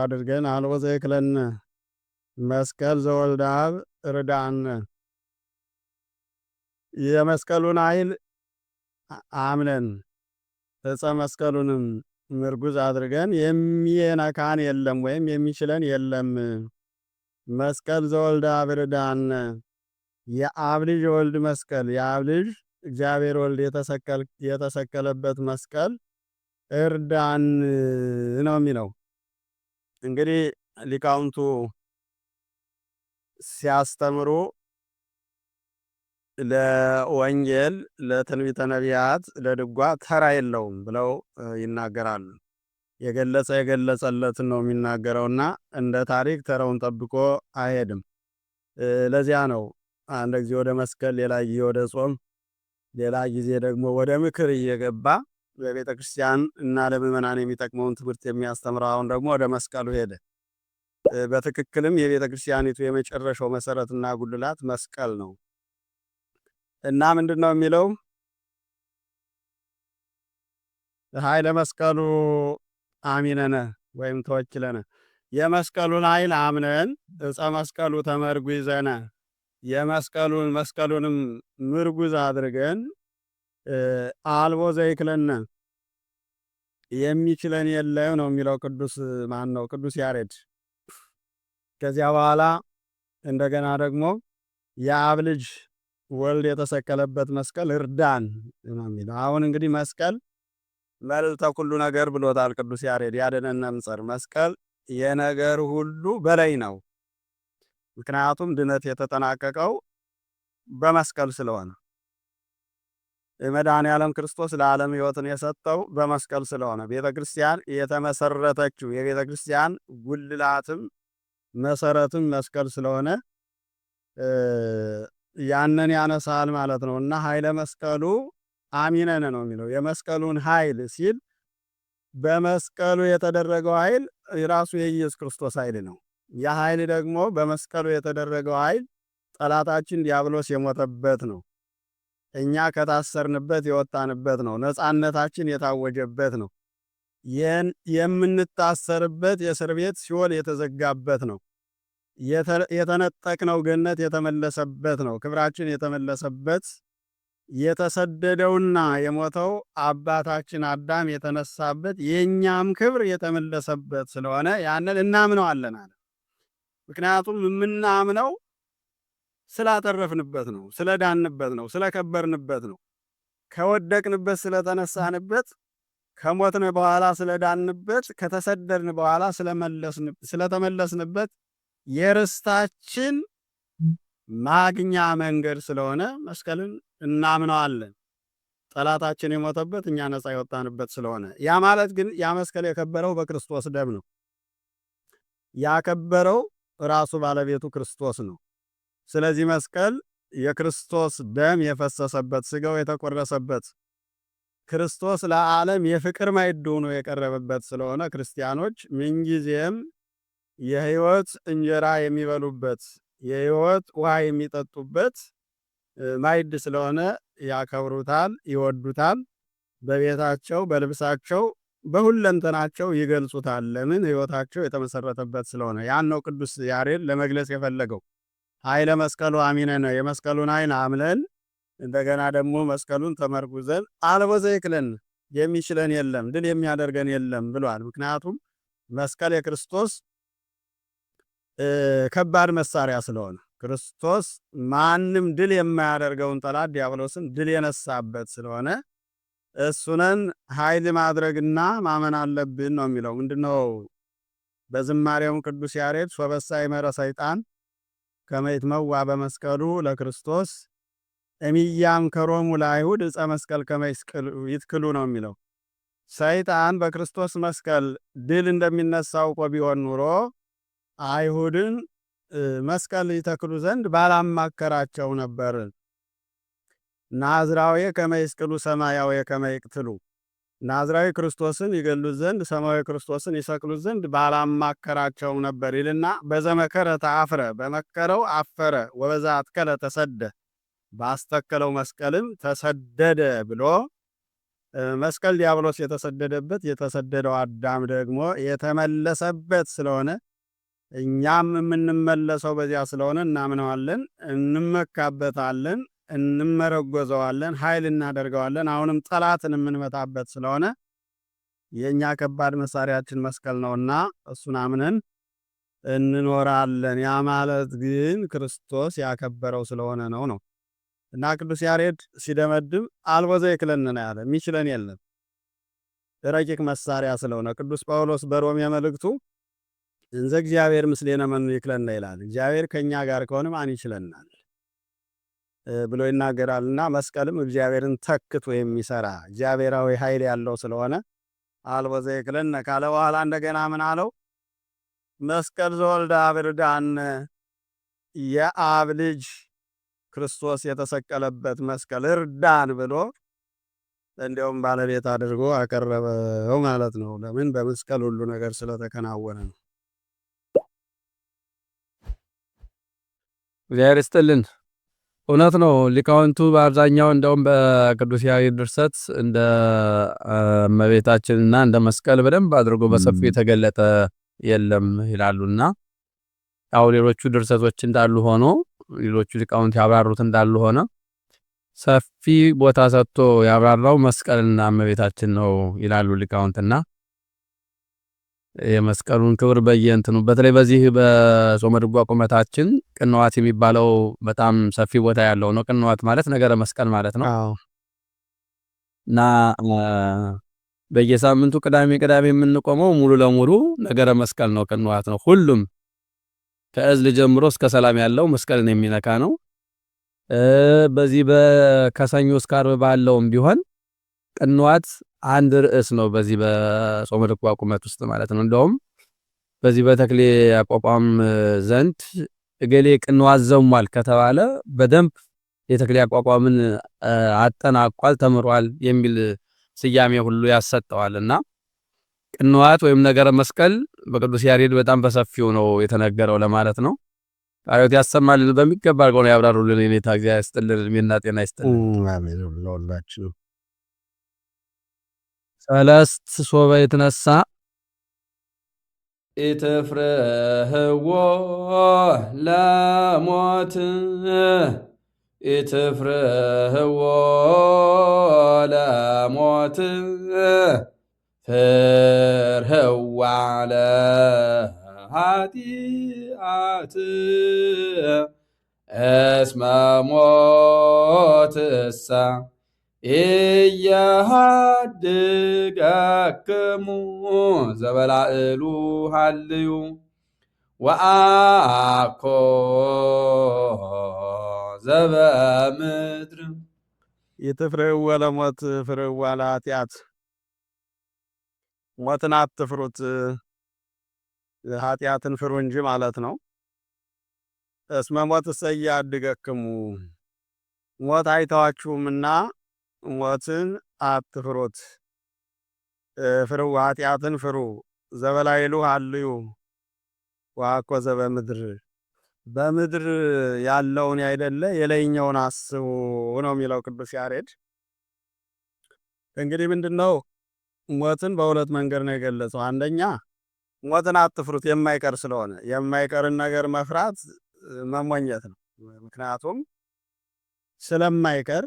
አድርገን አልቦ ዘይክለነ መስቀል ዘወልደ አብ ርዳነ የመስቀሉን ኃይል አምነን ዕፀ መስቀሉንም ምርጉዝ አድርገን የሚነካን የለም ወይም የሚችለን የለም። መስቀል ዘወልደ አብ ርዳነ የአብ ልጅ የወልድ መስቀል የአብ ልጅ እግዚአብሔር ወልድ የተሰቀለበት መስቀል እርዳን ነው የሚለው። እንግዲህ ሊቃውንቱ ሲያስተምሩ ለወንጌል፣ ለትንቢተ ነቢያት፣ ለድጓ ተራ የለውም ብለው ይናገራሉ። የገለጸለትን ነው የሚናገረውና እንደ ታሪክ ተራውን ጠብቆ አይሄድም። ለዚያ ነው አንድ ጊዜ ወደ መስቀል ሌላ ጊዜ ወደ ጾም ሌላ ጊዜ ደግሞ ወደ ምክር እየገባ በቤተ ክርስቲያን እና ለምእመናን የሚጠቅመውን ትምህርት የሚያስተምረው አሁን ደግሞ ወደ መስቀሉ ሄደ። በትክክልም የቤተ ክርስቲያኒቱ የመጨረሻው መሰረትና ጉልላት መስቀል ነው እና ምንድን ነው የሚለው ኃይለ መስቀሉ አሚነነ ወይም ተወክለነ የመስቀሉን ኃይል አምነን ዕፀ መስቀሉ ተመርጉዘነ መስቀሉንም ምርጉዝ አድርገን አልቦ ዘይክለነ የሚችለን የለም ነው የሚለው ቅዱስ ያሬድ። ከዚያ በኋላ እንደገና ደግሞ የአብ ልጅ ወልድ የተሰቀለበት መስቀል እርዳን ነው የሚለው። አሁን እንግዲህ መስቀል መልዕልተ ኩሉ ነገር ብሎታል ቅዱስ ያሬድ። ያድኅነነ እምጸር መስቀል የነገር ሁሉ በላይ ነው። ምክንያቱም ድነት የተጠናቀቀው በመስቀል ስለሆነ መድኃኔ ዓለም ክርስቶስ ለዓለም ሕይወትን የሰጠው በመስቀል ስለሆነ ቤተ ክርስቲያን የተመሰረተችው የቤተ ክርስቲያን ጉልላትም መሰረትም መስቀል ስለሆነ ያንን ያነሳል ማለት ነው እና ኃይለ መስቀሉ አሚነነ ነው የሚለው። የመስቀሉን ኃይል ሲል በመስቀሉ የተደረገው ኃይል የራሱ የኢየሱስ ክርስቶስ ኃይል ነው። ያ ኃይል ደግሞ በመስቀሉ የተደረገው ኃይል ጠላታችን ዲያብሎስ የሞተበት ነው። እኛ ከታሰርንበት የወጣንበት ነው። ነፃነታችን የታወጀበት ነው። የምንታሰርበት የእስር ቤት ሲኦል የተዘጋበት ነው። የተነጠቅነው ገነት የተመለሰበት ነው። ክብራችን የተመለሰበት የተሰደደውና የሞተው አባታችን አዳም የተነሳበት የእኛም ክብር የተመለሰበት ስለሆነ ያንን እናምነዋለን አለ። ምክንያቱም የምናምነው ስላተረፍንበት ነው፣ ስለዳንበት ነው፣ ስለከበርንበት ነው። ከወደቅንበት ስለተነሳንበት፣ ከሞትን በኋላ ስለዳንበት፣ ከተሰደድን በኋላ ስለተመለስንበት የርስታችን ማግኛ መንገድ ስለሆነ መስቀልን እናምነዋለን። ጠላታችን የሞተበት እኛ ነፃ የወጣንበት ስለሆነ ያ ማለት ግን ያ መስቀል የከበረው በክርስቶስ ደም ነው። ያከበረው ራሱ ባለቤቱ ክርስቶስ ነው። ስለዚህ መስቀል የክርስቶስ ደም የፈሰሰበት ስጋው የተቆረሰበት ክርስቶስ ለዓለም የፍቅር ማዕድ ሆኖ የቀረበበት ስለሆነ ክርስቲያኖች ምንጊዜም የሕይወት እንጀራ የሚበሉበት የሕይወት ውሃ የሚጠጡበት ማዕድ ስለሆነ ያከብሩታል፣ ይወዱታል። በቤታቸው፣ በልብሳቸው፣ በሁለንተናቸው ይገልጹታል። ለምን? ሕይወታቸው የተመሰረተበት ስለሆነ። ያን ነው ቅዱስ ያሬድ ለመግለጽ የፈለገው። ኃይለ መስቀሉ አሚነነ የመስቀሉን ኃይል አምነን እንደገና ደግሞ መስቀሉን ተመርኩዘን አልቦ ዘይክለነ የሚችለን የለም፣ ድል የሚያደርገን የለም ብሏል። ምክንያቱም መስቀል የክርስቶስ ከባድ መሳሪያ ስለሆነ ክርስቶስ ማንም ድል የማያደርገውን ጠላት ዲያብሎስን ድል የነሳበት ስለሆነ እሱነን ኃይል ማድረግና ማመን አለብን ነው የሚለው። ምንድነው? በዝማሬውም ቅዱስ ያሬድ ሶበሳ ይመረ ሰይጣን ከመ ይትመዋ በመስቀሉ ለክርስቶስ እሚያም ከሮሙ ለአይሁድ ዕፀ መስቀል ከመ ይትክሉ ነው የሚለው። ሰይጣን በክርስቶስ መስቀል ድል እንደሚነሳው እኮ ቢሆን ኑሮ አይሁድን መስቀል ይተክሉ ዘንድ ባላማከራቸው ነበር። ናዝራዊ ከመ ይስቅሉ ሰማያዊ ከመ ይቅትሉ ናዝራዊ ክርስቶስን ይገሉት ዘንድ ሰማያዊ ክርስቶስን ይሰቅሉት ዘንድ ባላማከራቸው ነበር ይልና በዘመከረ ተአፍረ በመከረው አፈረ ወበዛ አትከለ ተሰደ ባስተከለው መስቀልም ተሰደደ ብሎ መስቀል ዲያብሎስ የተሰደደበት የተሰደደው አዳም ደግሞ የተመለሰበት ስለሆነ እኛም የምንመለሰው በዚያ ስለሆነ እናምነዋለን፣ እንመካበታለን፣ እንመረጎዘዋለን፣ ኃይል እናደርገዋለን። አሁንም ጠላትን የምንመታበት ስለሆነ የእኛ ከባድ መሳሪያችን መስቀል ነውና እሱን አምነን እንኖራለን። ያ ማለት ግን ክርስቶስ ያከበረው ስለሆነ ነው እና ቅዱስ ያሬድ ሲደመድም አልቦ ዘይክለነ ነው ያለ። የሚችለን የለም ረቂቅ መሳሪያ ስለሆነ። ቅዱስ ጳውሎስ በሮሜ መልእክቱ እንዘ እግዚአብሔር ምስሌነ መኑ ይክለነ ይላል። እግዚአብሔር ከኛ ጋር ከሆነ ማን ይችለናል ብሎ ይናገራልና መስቀልም እግዚአብሔርን ተክቶ የሚሰራ እግዚአብሔራዊ ኃይል ያለው ስለሆነ አልቦ ዘይክለነ ካለ በኋላ እንደገና ምን አለው? መስቀል ዘወልደ አብ ርዳነ የአብ ልጅ ክርስቶስ የተሰቀለበት መስቀል እርዳን ብሎ እንዲያውም ባለቤት አድርጎ አቀረበው ማለት ነው። ለምን? በመስቀል ሁሉ ነገር ስለተከናወነ ነው። እግዚአብሔር ይስጥልን። እውነት ነው። ሊቃውንቱ በአብዛኛው እንደውም በቅዱስ ያሬድ ድርሰት እንደ እመቤታችንና እንደ መስቀል በደንብ አድርጎ በሰፊው የተገለጠ የለም ይላሉና ያው ሌሎቹ ድርሰቶች እንዳሉ ሆኖ ሌሎቹ ሊቃውንት ያብራሩት እንዳሉ ሆነ ሰፊ ቦታ ሰጥቶ ያብራራው መስቀልና እመቤታችን ነው ይላሉ ሊቃውንትና የመስቀሉን ክብር በየእንትኑ በተለይ በዚህ በጾመ ድጓ ቁመታችን ቅንዋት የሚባለው በጣም ሰፊ ቦታ ያለው ነው። ቅንዋት ማለት ነገረ መስቀል ማለት ነው። እና በየሳምንቱ ቅዳሜ የምንቆመው ሙሉ ለሙሉ ነገረ መስቀል ነው። ቅንዋት ነው። ሁሉም ከእዝል ጀምሮ እስከ ሰላም ያለው መስቀልን የሚነካ ነው። በዚህ ከሰኞ እስከ ዓርብ ባለውም ቢሆን ቅንዋት አንድ ርዕስ ነው። በዚህ በጾመ ድጓ ቁመት ውስጥ ማለት ነው። እንደውም በዚህ በተክሌ አቋቋም ዘንድ እገሌ ቅንዋት ዘሟል ከተባለ በደንብ የተክሌ አቋቋምን አጠናቋል፣ ተምሯል የሚል ስያሜ ሁሉ ያሰጠዋልና ቅንዋት ወይም ነገረ መስቀል በቅዱስ ያሬድ በጣም በሰፊው ነው የተነገረው ለማለት ነው። ቃሎት ያሰማልን በሚገባ አድርገው ነው ያብራሩልን። የኔታ እግዚአብሔር ይስጥልን፣ እድሜና ጤና ይስጥልን። አሜን። ለሁላችሁ ሰለስት ሶበ የተነሳ ኢትፍርህዎ ለሞት ኢትፍርህዎ ለሞት ፍርህዋ ለኃጢአት እስመ ሞትሰ ኢያሃድገክሙ ዘበላዕሉ ሃልዩ ወአኮ ዘበምድር ኢትፍርህዎ ለሞት ፍርህዋ ለኃጢአት ሞትን አትፍሩት ኃጢአትን ፍሩ እንጂ ማለት ነው። እስመ ሞትሰ ኢያሃድገክሙ ሞት አይተዋችሁምና ሞትን አትፍሩት። ፍርህዋ ኃጢአትን ፍሩ። ዘበላዕሉ ሃልዩ ወአኮ ዘበምድር በምድር ያለውን ያይደለ የላይኛውን አስቡ ነው የሚለው ቅዱስ ያሬድ። እንግዲህ ምንድነው ሞትን በሁለት መንገድ ነው የገለጸው። አንደኛ ሞትን አትፍሩት የማይቀር ስለሆነ፣ የማይቀርን ነገር መፍራት መሞኘት ነው። ምክንያቱም ስለማይቀር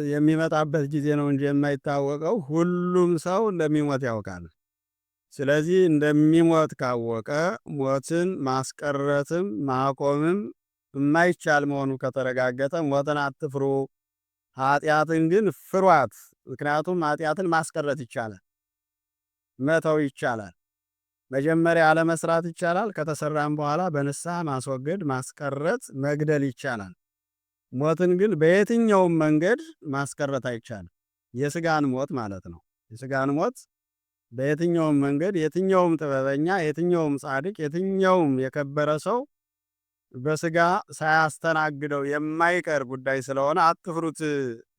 የሚመጣበት ጊዜ ነው እንጂ የማይታወቀው ሁሉም ሰው እንደሚሞት ያውቃል። ስለዚህ እንደሚሞት ካወቀ ሞትን ማስቀረትም ማቆምም የማይቻል መሆኑ ከተረጋገጠ ሞትን አትፍሩ፣ ኃጢአትን ግን ፍሯት። ምክንያቱም ኃጢአትን ማስቀረት ይቻላል፣ መተው ይቻላል። መጀመሪያ አለመስራት ይቻላል። ከተሰራም በኋላ በንስሐ ማስወገድ፣ ማስቀረት፣ መግደል ይቻላል። ሞትን ግን በየትኛውም መንገድ ማስቀረት አይቻልም። የስጋን ሞት ማለት ነው። የስጋን ሞት በየትኛውም መንገድ የትኛውም ጥበበኛ፣ የትኛውም ጻድቅ፣ የትኛውም የከበረ ሰው በስጋ ሳያስተናግደው የማይቀር ጉዳይ ስለሆነ አትፍሩት።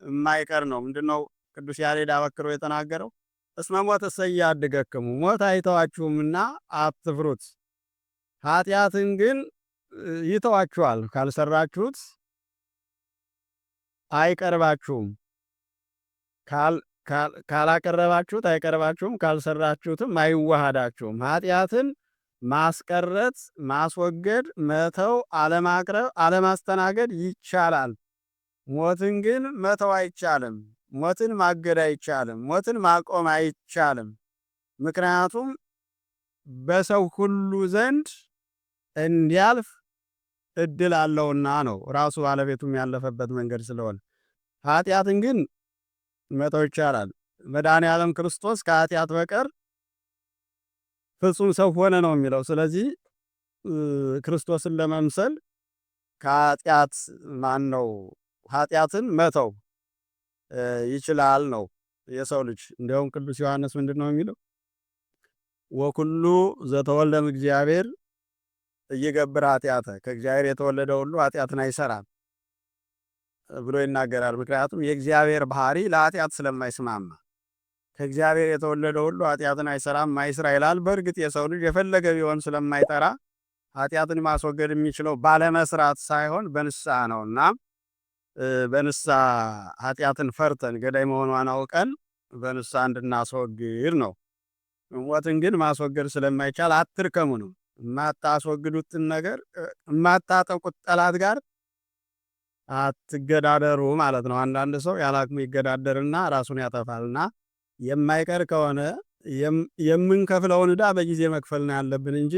የማይቀር ነው። ምንድነው ቅዱስ ያሬድ አበክሮ የተናገረው? እስመ ሞትሰ ኢያሃድገክሙ ሞት አይተዋችሁምና አትፍሩት። ኃጢአትን ግን ይተዋችኋል። ካልሰራችሁት አይቀርባችሁም። ካላቀረባችሁት አይቀርባችሁም። ካልሰራችሁትም አይዋሃዳችሁም። ኃጢአትን ማስቀረት፣ ማስወገድ፣ መተው፣ አለማቅረብ፣ አለማስተናገድ ይቻላል። ሞትን ግን መተው አይቻልም። ሞትን ማገድ አይቻልም። ሞትን ማቆም አይቻልም። ምክንያቱም በሰው ሁሉ ዘንድ እንዲያልፍ እድል አለውና ነው። ራሱ ባለቤቱም ያለፈበት መንገድ ስለሆነ ኃጢአትን ግን መተው ይቻላል። መድኃኔዓለም ክርስቶስ ከኃጢአት በቀር ፍጹም ሰው ሆነ ነው የሚለው። ስለዚህ ክርስቶስን ለመምሰል ከኃጢአት ኃጢአትን መተው ይችላል ነው የሰው ልጅ። እንዲያውም ቅዱስ ዮሐንስ ምንድን ነው የሚለው? ወኩሉ ዘተወልደ እምእግዚአብሔር እይገብር ኃጢአተ ከእግዚአብሔር የተወለደ ሁሉ ኃጢአትን አይሰራም ብሎ ይናገራል። ምክንያቱም የእግዚአብሔር ባህሪ ለኃጢአት ስለማይስማማ ከእግዚአብሔር የተወለደ ሁሉ ኃጢአትን አይሰራም ማይስራ ይላል። በእርግጥ የሰው ልጅ የፈለገ ቢሆን ስለማይጠራ ኃጢአትን ማስወገድ የሚችለው ባለመስራት ሳይሆን በንስሐ ነውና በንስሐ ኃጢአትን ፈርተን ገዳይ መሆኗን አውቀን በንስሐ እንድናስወግድ ነው። ሞትን ግን ማስወገድ ስለማይቻል አትርከሙ ነው። የማታስወግዱትን ነገር የማታጠቁት ጠላት ጋር አትገዳደሩ ማለት ነው። አንዳንድ ሰው ያላቅሙ ይገዳደርና ራሱን ያጠፋልና የማይቀር ከሆነ የምንከፍለውን ዕዳ በጊዜ መክፈል ነው ያለብን እንጂ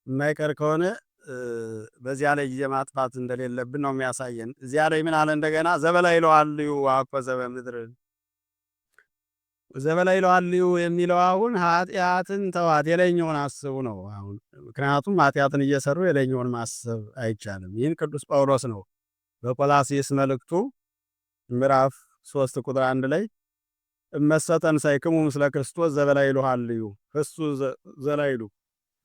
የማይቀር ከሆነ በዚያ ላይ ጊዜ ማጥፋት እንደሌለብን ነው የሚያሳየን። እዚያ ላይ ምን አለ እንደገና ዘበላይ ይለዋልዩ አኮ ዘበምድር ዘበላይ ይለዋልዩ የሚለው አሁን ኃጢአትን ተዋት የላይኛውን አስቡ ነው። አሁን ምክንያቱም ኃጢአትን እየሰሩ የላይኛውን ማሰብ አይቻልም። ይህን ቅዱስ ጳውሎስ ነው በቆላስይስ መልእክቱ ምዕራፍ 3 ቁጥር 1 ላይ እመሰተን ሳይክሙ ምስለ ክርስቶስ ዘበላይ ይለዋልዩ እሱ ዘላይሉ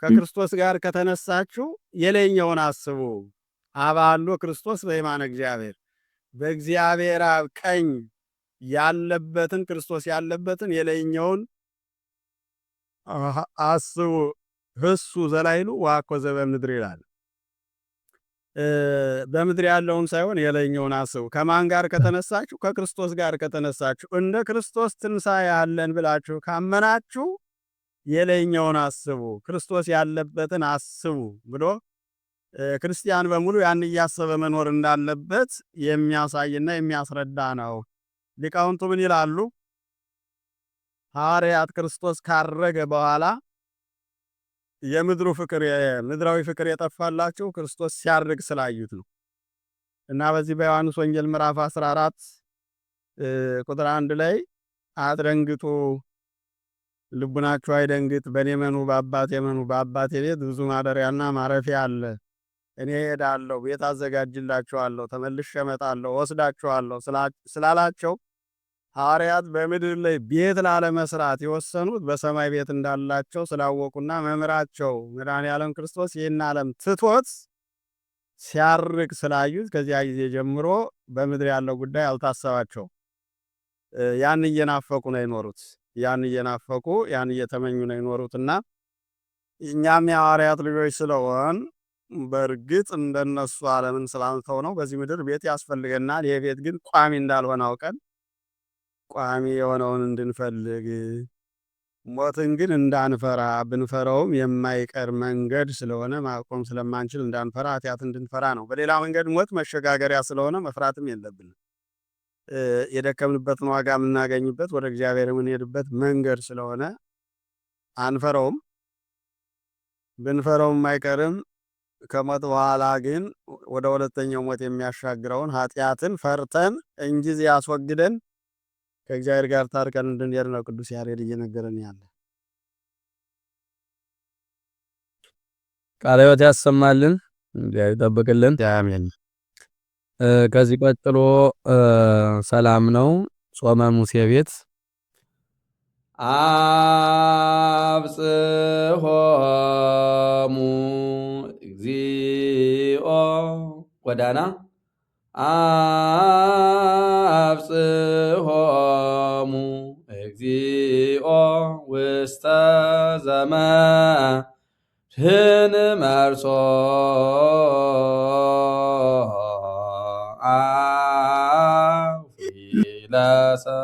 ከክርስቶስ ጋር ከተነሳችሁ የላይኛውን አስቡ። አባሎ ክርስቶስ በየማነ እግዚአብሔር በእግዚአብሔር አብ ቀኝ ያለበትን ክርስቶስ ያለበትን የላይኛውን አስቡ። እሱ ዘላይሉ ዋኮ ዘበምድር ይላል። በምድር ያለውን ሳይሆን የላይኛውን አስቡ። ከማን ጋር ከተነሳችሁ? ከክርስቶስ ጋር ከተነሳችሁ እንደ ክርስቶስ ትንሣኤ ያለን ብላችሁ ካመናችሁ የላይኛውን አስቡ፣ ክርስቶስ ያለበትን አስቡ ብሎ ክርስቲያን በሙሉ ያን እያሰበ መኖር እንዳለበት የሚያሳይና የሚያስረዳ ነው። ሊቃውንቱ ምን ይላሉ? ሐዋርያት ክርስቶስ ካረገ በኋላ የምድራዊ ፍቅር የጠፋላቸው ክርስቶስ ሲያርግ ስላዩት ነው። እና በዚህ በዮሐንስ ወንጌል ምዕራፍ 14 ቁጥር 1 ላይ አትደንግጡ፣ ልቡናችሁ አይደንግጥ፣ በእኔ መኑ በአባቴ መኑ፣ በአባቴ ቤት ብዙ ማደሪያና ማረፊያ አለ። እኔ ሄዳለሁ፣ ቤት አዘጋጅላችኋለሁ፣ ተመልሼ እመጣለሁ፣ ወስዳችኋለሁ ስላላቸው ሐዋርያት በምድር ላይ ቤት ላለመስራት የወሰኑት በሰማይ ቤት እንዳላቸው ስላወቁና መምህራቸው መድኃኔዓለም ክርስቶስ ይህን ዓለም ትቶት ሲያርግ ስላዩት ከዚያ ጊዜ ጀምሮ በምድር ያለው ጉዳይ አልታሰባቸው። ያን እየናፈቁ ነው የኖሩት። ያን እየናፈቁ ያን እየተመኙ ነው የኖሩትና እኛም የሐዋርያት ልጆች ስለሆን በእርግጥ እንደነሱ ዓለምን ስላልተው ነው በዚህ ምድር ቤት ያስፈልገናል። ይሄ ቤት ግን ቋሚ እንዳልሆነ አውቀን ቋሚ የሆነውን እንድንፈልግ ሞትን ግን እንዳንፈራ ብንፈራውም የማይቀር መንገድ ስለሆነ ማቆም ስለማንችል እንዳንፈራ ኃጢአት እንድንፈራ ነው። በሌላ መንገድ ሞት መሸጋገሪያ ስለሆነ መፍራትም የለብንም። የደከምንበትን ዋጋ የምናገኝበት ወደ እግዚአብሔር የምንሄድበት መንገድ ስለሆነ አንፈራውም። ብንፈራውም አይቀርም። ከሞት በኋላ ግን ወደ ሁለተኛው ሞት የሚያሻግረውን ኃጢአትን ፈርተን እንጂ ያስወግደን ከእግዚአብሔር ጋር ታርቀን እንድንሄድ ነው ቅዱስ ያሬድ እየነገረን ያለ። ቃለ ሕይወት ያሰማልን፣ እግዚአብሔር ይጠብቅልን። አሜን። ከዚህ ቀጥሎ ሰላም ነው። ጾመ ሙሴ ቤት አብጽሖሙ እግዚኦ ጎዳና አብጽሖሙ እግዚኦ ውስተ ዘመድኅን መርሶ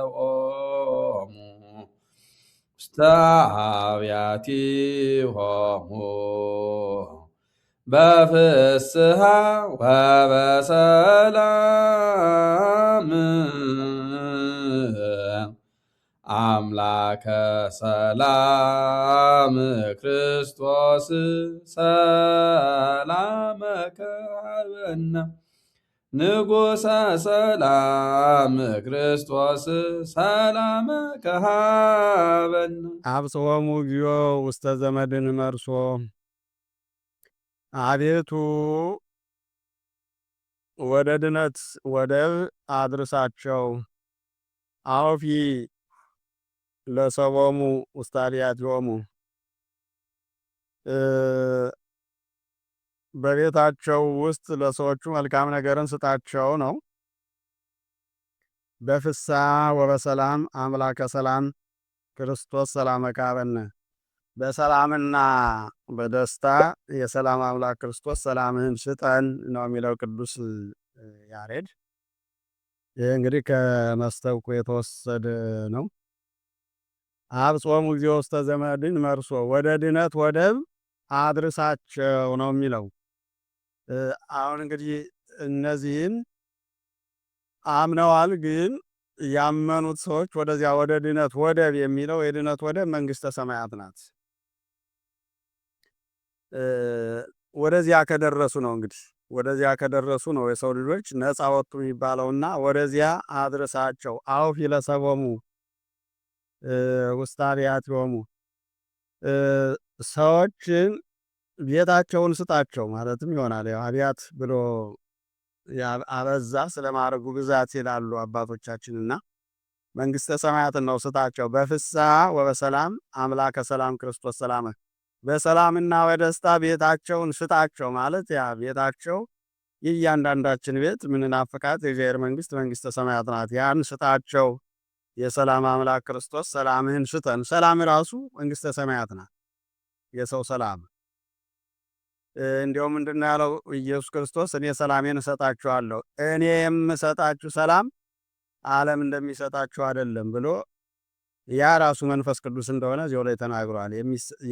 ለሰብኦሙ ውስተ አብያቲሆሙ በፍስሐ ወበሰላም አምላከ ሰላም ክርስቶስ ሰላመከ ሀበነ ንጉሠ ሰላም ክርስቶስ ሰላመከ ሀበነ አብጽሖሙ እግዚኦ ውስተ ዘመድኅን መርሶ አቤቱ ወደ ድነት ወደብ አድርሳቸው። አውፊ ለሰቦሙ ውስተ አብያቲሆሙ በቤታቸው ውስጥ ለሰዎቹ መልካም ነገርን ስጣቸው ነው። በፍስሐ ወበሰላም አምላከ ሰላም ክርስቶስ ሰላመ ካበነ በሰላምና በደስታ የሰላም አምላክ ክርስቶስ ሰላምህን ስጠን ነው የሚለው ቅዱስ ያሬድ። ይህ እንግዲህ ከመስተብቁ የተወሰደ ነው። አብጾሙ እግዚኦ ውስተ ዘመድን መርሶ ወደ ድነት ወደብ አድርሳቸው ነው የሚለው። አሁን እንግዲህ እነዚህን አምነዋል፣ ግን ያመኑት ሰዎች ወደዚያ ወደ ድነት ወደብ የሚለው የድነት ወደብ መንግስተ ሰማያት ናት። ወደዚያ ከደረሱ ነው እንግዲህ ወደዚያ ከደረሱ ነው የሰው ልጆች ነፃ ወጡ የሚባለውና ወደዚያ አድርሳቸው አውፍ ይለሰቦሙ ውስተ አብያቲሆሙ ሰዎችን ቤታቸውን ስጣቸው ማለትም ይሆናል። ያው አብያት ብሎ አበዛ ስለማድረጉ ብዛት ይላሉ አባቶቻችንና መንግስተ ሰማያትን ነው ስጣቸው። በፍስሐ ወበሰላም አምላከ ሰላም ክርስቶስ ሰላመ በሰላምና በደስታ ቤታቸውን ስጣቸው ማለት ያ ቤታቸው የእያንዳንዳችን ቤት ምንናፍቃት የእግዚአብሔር መንግስት መንግስተ ሰማያት ናት። ያን ስጣቸው። የሰላም አምላክ ክርስቶስ ሰላምህን ስጠን። ሰላም ራሱ መንግስተ ሰማያት ናት። የሰው ሰላም እንዲያውም ምንድነው ያለው ኢየሱስ ክርስቶስ? እኔ ሰላሜን እሰጣችኋለሁ፣ እኔ የምሰጣችሁ ሰላም ዓለም እንደሚሰጣችሁ አይደለም ብሎ ያ ራሱ መንፈስ ቅዱስ እንደሆነ እዚያው ላይ ተናግሯል።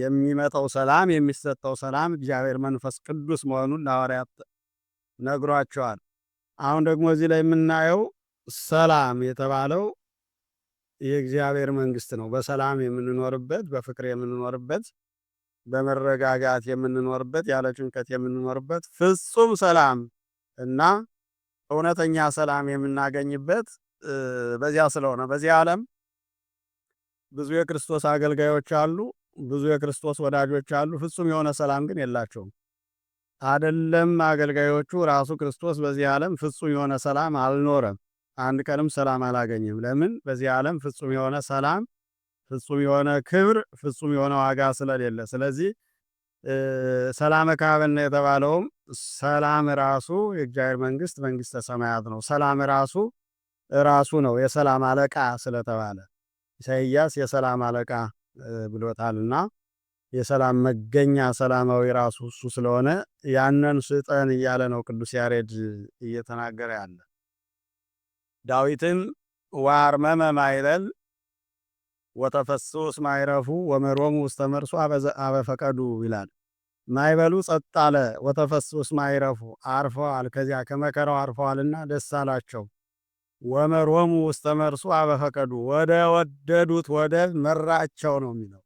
የሚመጣው ሰላም የሚሰጠው ሰላም እግዚአብሔር መንፈስ ቅዱስ መሆኑን ለሐዋርያት ነግሯቸዋል። አሁን ደግሞ እዚህ ላይ የምናየው ሰላም የተባለው የእግዚአብሔር መንግስት ነው። በሰላም የምንኖርበት፣ በፍቅር የምንኖርበት፣ በመረጋጋት የምንኖርበት፣ ያለ ጭንቀት የምንኖርበት ፍጹም ሰላም እና እውነተኛ ሰላም የምናገኝበት በዚያ ስለሆነ በዚህ ዓለም ብዙ የክርስቶስ አገልጋዮች አሉ፣ ብዙ የክርስቶስ ወዳጆች አሉ። ፍጹም የሆነ ሰላም ግን የላቸውም። አይደለም አገልጋዮቹ፣ ራሱ ክርስቶስ በዚህ ዓለም ፍጹም የሆነ ሰላም አልኖረም። አንድ ቀንም ሰላም አላገኘም። ለምን? በዚህ ዓለም ፍጹም የሆነ ሰላም፣ ፍጹም የሆነ ክብር፣ ፍጹም የሆነ ዋጋ ስለሌለ። ስለዚህ ሰላመ ካህበነ የተባለውም ሰላም ራሱ የእግዚአብሔር መንግስት መንግስተ ሰማያት ነው። ሰላም ራሱ ነው የሰላም አለቃ ስለተባለ ኢሳይያስ የሰላም አለቃ ብሎታልና የሰላም መገኛ ሰላማዊ ራሱ እሱ ስለሆነ ያንን ስጠን እያለ ነው ቅዱስ ያሬድ እየተናገረ ያለ። ዳዊትም ወአርመመ ማይለል ወተፈስሑ እስመ አይረፉ ወመሮሙ ውስተ መርሱ አበፈቀዱ ይላል። ማይበሉ ጸጥ አለ፣ ወተፈስሑ እስመ አይረፉ አርፈዋል፣ ከዚያ ከመከራው አርፈዋልና ደስ አላቸው። ወመሮሙ ውስተ መርሱ አበፈቀዱ ወደ ወደዱት ወደብ መራቸው ነው የሚለው።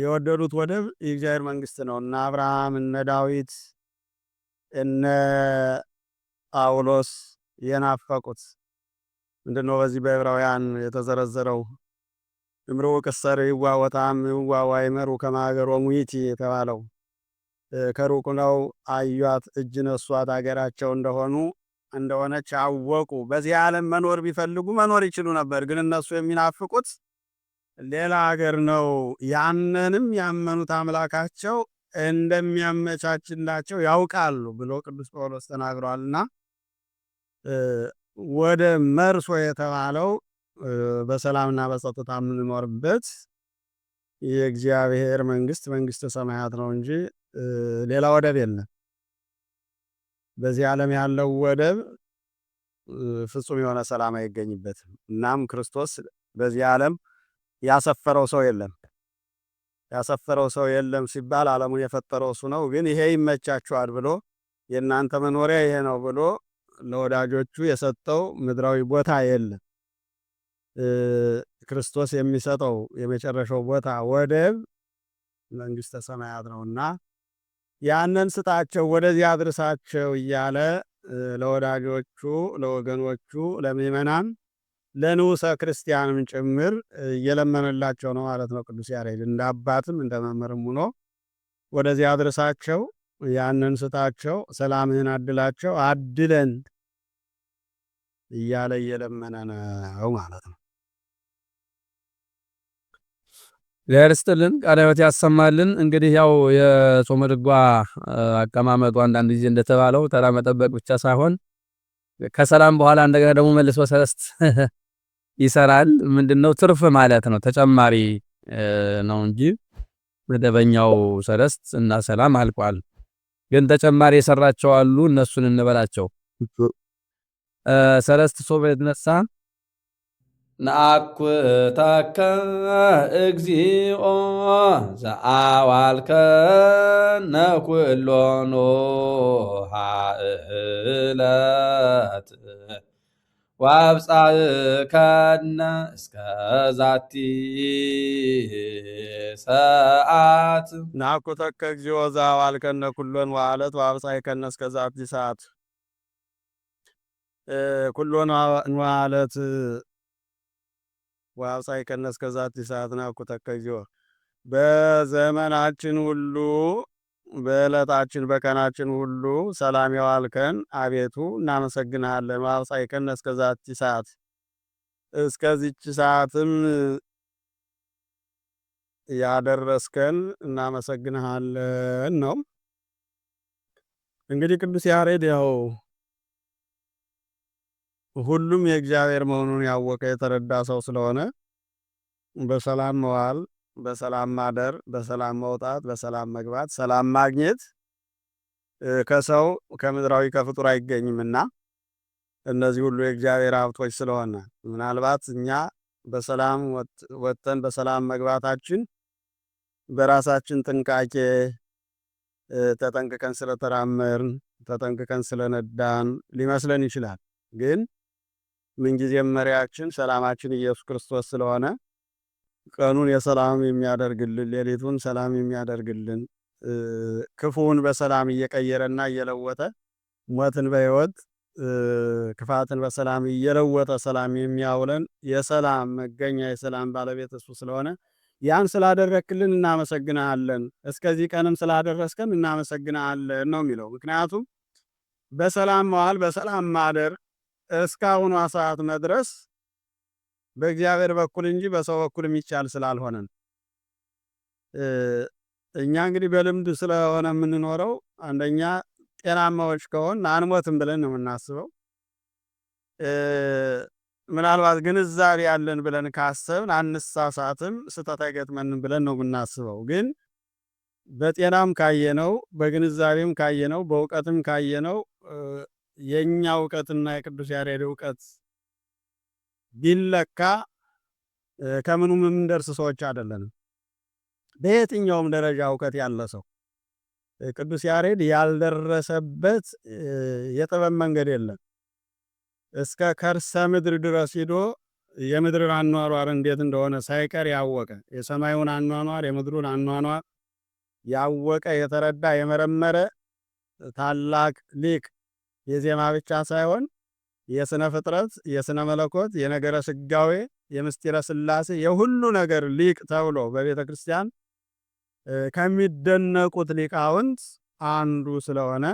የወደዱት ወደብ የእግዚአብሔር መንግስት ነው። እነ አብርሃም እነ ዳዊት እነ ጳውሎስ የናፈቁት ምንድነው? በዚህ በዕብራውያን የተዘረዘረው እምርኡ ቅሰር ይዋ ወታም ይዋ ዋይመሩ ከማገሮሙ ይእቲ የተባለው ከሩቅ ነው አዩአት፣ እጅ ነሷት፣ አገራቸው እንደሆነች አወቁ። በዚህ ዓለም መኖር ቢፈልጉ መኖር ይችሉ ነበር፣ ግን እነሱ የሚናፍቁት ሌላ ሀገር ነው። ያንንም ያመኑት አምላካቸው እንደሚያመቻችላቸው ያውቃሉ ብሎ ቅዱስ ጳውሎስ ተናግሯልና ወደ መርሶ የተባለው በሰላምና በጸጥታ የምንኖርበት የእግዚአብሔር መንግስት መንግስተ ሰማያት ነው እንጂ ሌላ ወደብ የለም። በዚህ ዓለም ያለው ወደብ ፍጹም የሆነ ሰላም አይገኝበትም። እናም ክርስቶስ በዚህ ዓለም ያሰፈረው ሰው የለም። ያሰፈረው ሰው የለም ሲባል ዓለሙን የፈጠረው እሱ ነው። ግን ይሄ ይመቻችኋል ብሎ የእናንተ መኖሪያ ይሄ ነው ብሎ ለወዳጆቹ የሰጠው ምድራዊ ቦታ የለም። ክርስቶስ የሚሰጠው የመጨረሻው ቦታ ወደብ መንግስተ ሰማያት ነውና ያንን ስጣቸው፣ ወደዚያ አድርሳቸው እያለ ለወዳጆቹ፣ ለወገኖቹ፣ ለምእመናን፣ ለንዑሰ ክርስቲያንም ጭምር እየለመነላቸው ነው ማለት ነው። ቅዱስ ያሬድ እንደ አባትም እንደ መምህርም ሆኖ ወደዚያ አድርሳቸው፣ ያንን ስጣቸው፣ ሰላምህን አድላቸው፣ አድለን እያለ እየለመነ ነው ማለት ነው። እግዚአብሔር ይስጥልን፣ ቃለ ሕይወት ያሰማልን። እንግዲህ ያው የጾመ ድጓ አቀማመጡ አንዳንድ ጊዜ እንደተባለው ተራ መጠበቅ ብቻ ሳይሆን ከሰላም በኋላ እንደገና ደግሞ መልሶ ሰለስት ይሰራል። ምንድነው ትርፍ ማለት ነው፣ ተጨማሪ ነው እንጂ መደበኛው ሰለስት እና ሰላም አልቋል። ግን ተጨማሪ የሰራቸው አሉ፣ እነሱን እንበላቸው። ሰለስት ሶበ የተነሳ ነአኩተከ እግዚኦ ዘአዋልከነ ኩሎኑ ኃእለት ወአብጽሕከነ እስከ ዛቲ ሰዓት። ነአኩተከ እግዚኦ ዘአዋልከነ ኩሎኑ ኃእለት ወአብጽሕከነ እስከ ዛቲ ሰዓት። ኩሎኑ ኃእለት ወአብጽሕከነ እስከ ዛቲ ሰዓት። ነአኩተከ እግዚኦ በዘመናችን ሁሉ በዕለታችን በቀናችን ሁሉ ሰላም የዋልከን አቤቱ እናመሰግንሃለን። ወአብጽሕከነ እስከ ዛቲ ሰዓት፣ እስከዚች ሰዓትም ያደረስከን እናመሰግንሃለን ነው። እንግዲህ ቅዱስ ያሬድ ያው ሁሉም የእግዚአብሔር መሆኑን ያወቀ የተረዳ ሰው ስለሆነ በሰላም መዋል፣ በሰላም ማደር፣ በሰላም መውጣት፣ በሰላም መግባት፣ ሰላም ማግኘት ከሰው ከምድራዊ ከፍጡር አይገኝምና እነዚህ ሁሉ የእግዚአብሔር ሀብቶች ስለሆነ ምናልባት እኛ በሰላም ወጥተን በሰላም መግባታችን በራሳችን ጥንቃቄ ተጠንቅቀን ስለተራመርን ተጠንቅቀን ስለነዳን ሊመስለን ይችላል። ግን ምንጊዜም መሪያችን ሰላማችን ኢየሱስ ክርስቶስ ስለሆነ ቀኑን የሰላም የሚያደርግልን፣ ሌሊቱን ሰላም የሚያደርግልን፣ ክፉውን በሰላም እየቀየረና እየለወጠ ሞትን በሕይወት ክፋትን በሰላም እየለወጠ ሰላም የሚያውለን የሰላም መገኛ የሰላም ባለቤት እሱ ስለሆነ ያን ስላደረክልን እናመሰግናለን፣ እስከዚህ ቀንም ስላደረስከን እናመሰግናለን ነው የሚለው። ምክንያቱም በሰላም መዋል በሰላም ማደር እስካሁኗ ሰዓት መድረስ በእግዚአብሔር በኩል እንጂ በሰው በኩል የሚቻል ስላልሆነ እኛ እንግዲህ በልምድ ስለሆነ የምንኖረው አንደኛ ጤናማዎች ከሆን አንሞትም ብለን ነው የምናስበው። ምናልባት ግንዛቤ ያለን ብለን ካሰብን አንሳሳትም፣ ስህተት አይገጥመንም ብለን ነው የምናስበው። ግን በጤናም ካየነው በግንዛቤም ካየነው በእውቀትም ካየነው የኛ እውቀትና የቅዱስ ያሬድ እውቀት ቢለካ ከምኑም የምንደርስ ሰዎች አይደለንም። በየትኛውም ደረጃ እውቀት ያለ ሰው ቅዱስ ያሬድ ያልደረሰበት የጥበብ መንገድ የለም። እስከ ከርሰ ምድር ድረስ ሂዶ የምድርን አኗኗር እንዴት እንደሆነ ሳይቀር ያወቀ፣ የሰማዩን አኗኗር የምድሩን አኗኗር ያወቀ የተረዳ የመረመረ ታላቅ ሊቅ የዜማ ብቻ ሳይሆን የስነ ፍጥረት፣ የስነ መለኮት፣ የነገረ ስጋዌ፣ የምስጢረ ሥላሴ የሁሉ ነገር ሊቅ ተብሎ በቤተ ክርስቲያን ከሚደነቁት ሊቃውንት አንዱ ስለሆነ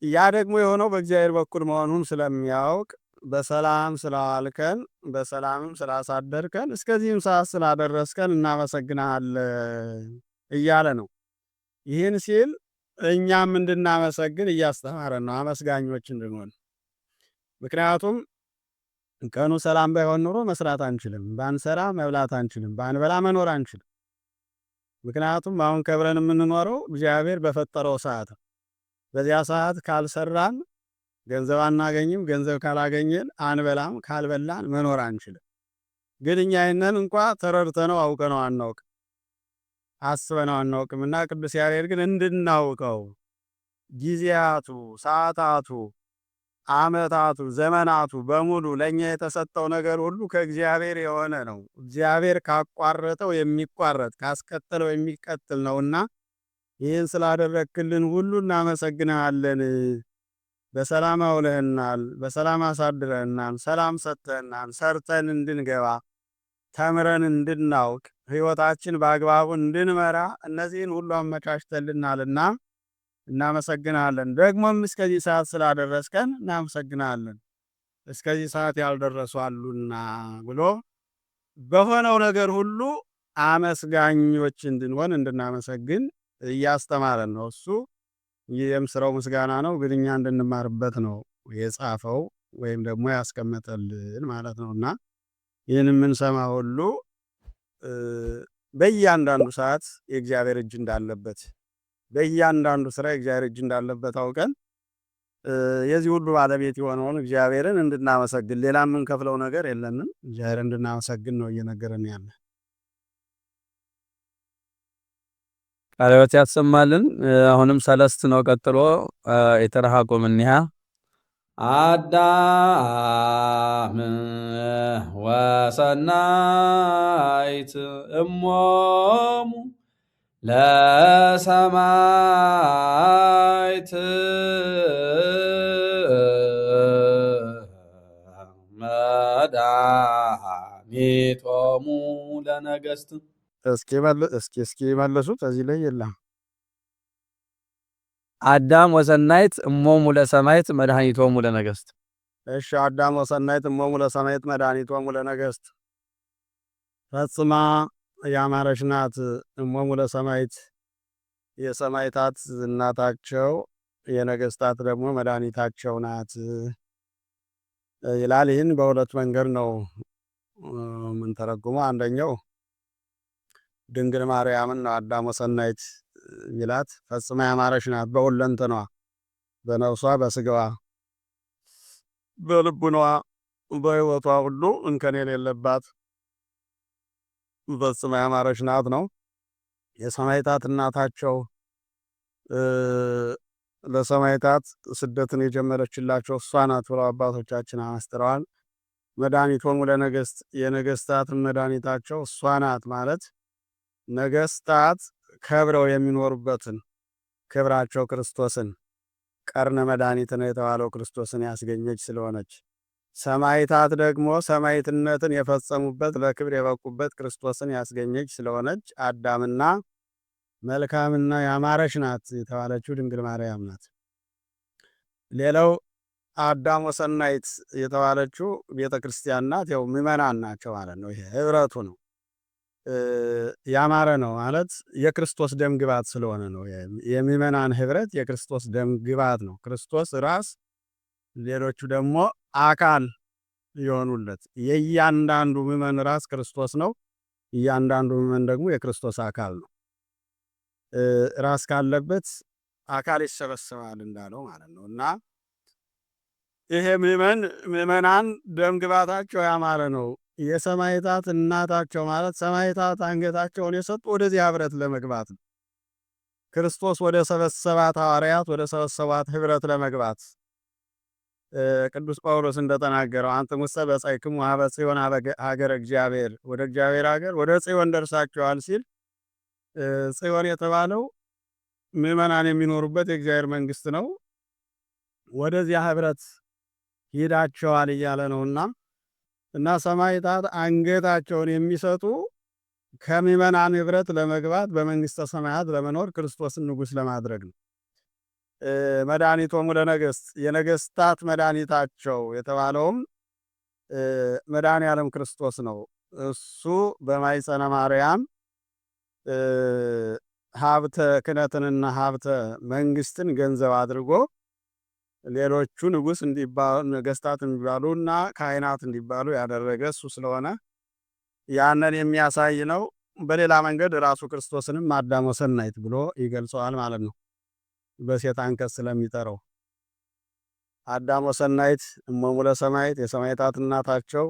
ያ ደግሞ የሆነው በእግዚአብሔር በኩል መሆኑን ስለሚያውቅ በሰላም ስላዋልከን በሰላምም ስላሳደርከን እስከዚህም ሰዓት ስላደረስከን እናመሰግናለን እያለ ነው። ይህን ሲል እኛም እንድናመሰግን እያስተማረን ነው፣ አመስጋኞች እንድንሆን። ምክንያቱም ቀኑ ሰላም ባይሆን ኑሮ መስራት አንችልም፣ ባንሰራ መብላት አንችልም፣ ባንበላ መኖር አንችልም። ምክንያቱም አሁን ከብረን የምንኖረው እግዚአብሔር በፈጠረው ሰዓት ነው። በዚያ ሰዓት ካልሰራን ገንዘብ አናገኝም፣ ገንዘብ ካላገኘን አንበላም፣ ካልበላን መኖር አንችልም። ግን እኛ ይህንን እንኳ ተረድተነው አውቀነው አናውቅ አስበነው አናውቅምና ቅዱስ ያሬድ ግን እንድናውቀው ጊዜያቱ፣ ሰዓታቱ፣ ዓመታቱ፣ ዘመናቱ በሙሉ ለኛ የተሰጠው ነገር ሁሉ ከእግዚአብሔር የሆነ ነው። እግዚአብሔር ካቋረጠው የሚቋረጥ ካስቀጠለው የሚቀጥል ነውና ይህን ስላደረክልን ሁሉ እናመሰግናለን። በሰላም አውለህናል፣ በሰላም አሳድረህናል፣ ሰላም ሰጥተህናል፣ ሰርተን እንድንገባ ተምረን እንድናውቅ ሕይወታችን በአግባቡ እንድንመራ እነዚህን ሁሉ አመቻችተልናልና እናመሰግናለን። ደግሞም እስከዚህ ሰዓት ስላደረስከን እናመሰግናለን። እስከዚህ ሰዓት ያልደረሱ አሉና ብሎ በሆነው ነገር ሁሉ አመስጋኞች እንድንሆን እንድናመሰግን እያስተማረን ነው። እሱ ይህም ስራው ምስጋና ነው፣ ግን እኛ እንድንማርበት ነው የጻፈው ወይም ደግሞ ያስቀመጠልን ማለት ነውና ይህን የምንሰማ ሁሉ በእያንዳንዱ ሰዓት የእግዚአብሔር እጅ እንዳለበት፣ በእያንዳንዱ ስራ የእግዚአብሔር እጅ እንዳለበት አውቀን የዚህ ሁሉ ባለቤት የሆነውን እግዚአብሔርን እንድናመሰግን፣ ሌላ የምንከፍለው ነገር የለንም። እግዚአብሔርን እንድናመሰግን ነው እየነገረን ያለ። ቃለ ሕይወት ያሰማልን። አሁንም ሰለስት ነው ቀጥሎ የተረሃቆ ምንያ አዳም ወሰናይት እሞሙ ለሰማይት መድኃኒቶሙ ለነገሥት። እስኪ መለሱት። እዚህ ላይ የለም። አዳም ወሰናይት እሞሙ ለሰማይት መድኃኒቶሙ ለነገሥት። እሺ፣ አዳም ወሰናይት እሞሙ ለሰማይት መድኃኒቶሙ ለነገሥት። ፈጽማ ያማረች ናት እሞሙ ለሰማይት፣ የሰማይታት እናታቸው የነገሥታት ደግሞ መድኃኒታቸው ናት ይላል። ይህን በሁለት መንገድ ነው የምንተረጉመው። አንደኛው ድንግል ማርያምን ነው አዳም ወሰናይት ይላት። ፈጽማ ያማረች ናት በሁለንተኗ፣ በነፍሷ፣ በስጋዋ፣ በልቡኗ፣ በሕይወቷ ሁሉ እንከን የሌለባት ፈጽማ ያማረች ናት ነው። የሰማይታት እናታቸው ለሰማይታት ስደትን የጀመረችላቸው እሷ ናት ብለው አባቶቻችን አመስጥረዋል። መድኃኒቶሙ ለነገሥት፣ የነገሥታትን መድኃኒታቸው እሷ ናት ማለት ነገሥታት ከብረው የሚኖሩበትን ክብራቸው ክርስቶስን ቀርነ መድኃኒት ነው የተባለው ክርስቶስን ያስገኘች ስለሆነች፣ ሰማይታት ደግሞ ሰማይትነትን የፈጸሙበት ለክብር የበቁበት ክርስቶስን ያስገኘች ስለሆነች አዳምና መልካምና ያማረች ናት የተባለችው ድንግል ማርያም ናት። ሌላው አዳም ወሰናይት የተባለችው ቤተ ክርስቲያን ናት። ያው ምእመናን ናቸው ማለት ነው። ይሄ ህብረቱ ነው። ያማረ ነው ማለት የክርስቶስ ደም ግባት ስለሆነ ነው። የምእመናን ህብረት የክርስቶስ ደም ግባት ነው። ክርስቶስ ራስ፣ ሌሎቹ ደግሞ አካል የሆኑለት። የእያንዳንዱ ምእመን ራስ ክርስቶስ ነው። እያንዳንዱ ምእመን ደግሞ የክርስቶስ አካል ነው። ራስ ካለበት አካል ይሰበሰባል እንዳለው ማለት ነው። እና ይሄ ምእመናን ደም ግባታቸው ያማረ ነው። የሰማይታት እናታቸው ማለት ሰማይታት አንገታቸውን የሰጡ ወደዚህ ህብረት ለመግባት ነው። ክርስቶስ ወደ ሰበሰባት ሐዋርያት ወደ ሰበሰባት ህብረት ለመግባት ቅዱስ ጳውሎስ እንደተናገረው አንትሙሰ በጻይክሙ ሀበ ጽዮን ሀገረ እግዚአብሔር፣ ወደ እግዚአብሔር ሀገር ወደ ጽዮን ደርሳችኋል ሲል ጽዮን የተባለው ምእመናን የሚኖሩበት የእግዚአብሔር መንግስት ነው። ወደዚያ ህብረት ሂዳቸዋል እያለ ነውና እና ሰማይታት አንገታቸውን የሚሰጡ ከምእመናን ህብረት ለመግባት በመንግስተ ሰማያት ለመኖር ክርስቶስን ንጉሥ ለማድረግ ነው። መድኃኒቶሙ ለነገሥት፣ የነገሥታት መድኃኒታቸው የተባለውም መድኃኔ ዓለም ክርስቶስ ነው። እሱ በማኅፀነ ማርያም ሀብተ ክህነትንና ሀብተ መንግስትን ገንዘብ አድርጎ ሌሎቹ ንጉሥ እንዲባሉ ነገሥታት እንዲባሉና ካህናት እንዲባሉ ያደረገ እሱ ስለሆነ ያንን የሚያሳይ ነው። በሌላ መንገድ ራሱ ክርስቶስንም አዳም ወሰናይት ብሎ ይገልጸዋል ማለት ነው። በሴት አንቀጽ ስለሚጠራው አዳም ወሰናይት እሞሙ ለሰማይት፣ የሰማይታት እናታቸው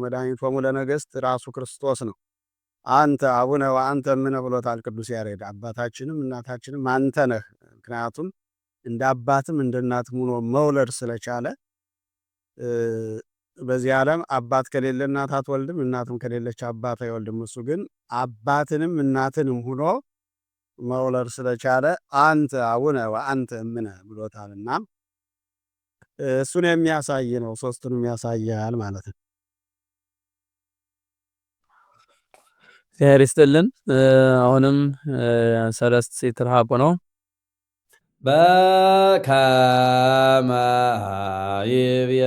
መድኃኒቶሙ ለነገሥት ራሱ ክርስቶስ ነው። አንተ አቡነ ወአንተ እምነ ብሎታል ቅዱስ ያሬድ። አባታችንም እናታችንም አንተ ነህ። ምክንያቱም እንደ አባትም እንደ እናትም ሆኖ መውለድ ስለቻለ በዚህ ዓለም አባት ከሌለ እናት አትወልድም፣ እናትም ከሌለች አባት አይወልድም። እሱ ግን አባትንም እናትንም ሆኖ መውለድ ስለቻለ አንተ አቡነ ወአንተ እምነ ብሎታልና እሱን የሚያሳይ ነው። ሶስቱንም ያሳያል ማለት ነው። እግዚአብሔር ይስጥልን። አሁንም ሰለስት ሲትርሃቁ ነው። በከመ ይብየ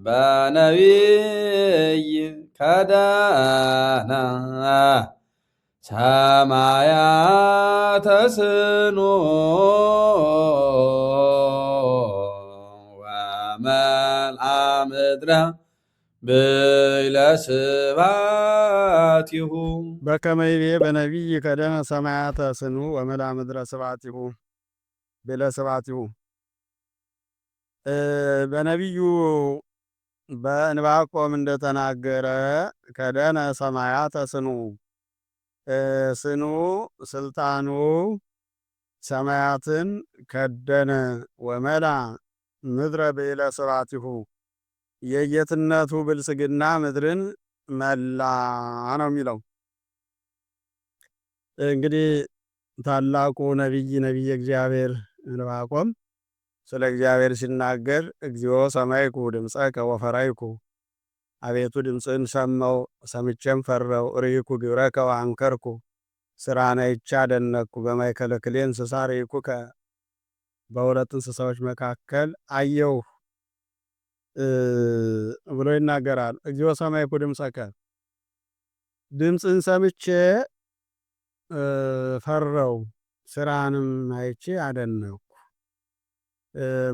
በነቢይ ከደነ ሰማያተ ስኑ ወመልአ ምድረ ብእለ ስብሐቲሁ በከመ ይቤ በነቢይ ከደነ ሰማያተ ስኑ ወመልአ ምድረ ስብሐቲሁ ብእለ ስብሐቲሁ። በነቢዩ በዕንባቆም እንደተናገረ ከደነ ሰማያተ ስኑ ስኑ ስልጣኑ ሰማያትን ከደነ ወመልአ ምድረ ብእለ ስብሐቲሁ የጌትነቱ ብልጽግና ምድርን መላ ነው የሚለው። እንግዲህ ታላቁ ነቢየ እግዚአብሔር ዕንባቆም ስለ እግዚአብሔር ሲናገር እግዚኦ ሰማይኩ ድምፀከ ወፈራይኩ፣ አቤቱ ድምፅህን ሰማሁ ሰምቼም ፈራሁ። ርኢኩ ግብረከ ወአንከርኩ፣ ስራህን አይቼ አደነቅኩ። በማእከለ ክልኤ እንስሳ ርኢኩከ፣ በሁለት እንስሳዎች መካከል አየሁ ብሎ ይናገራል። እግዚኦ ሰማይኩ ድምፀከ፣ ድምፅህን ሰምቼ ፈራሁ፣ ስራህንም አይቼ አደነቅኩ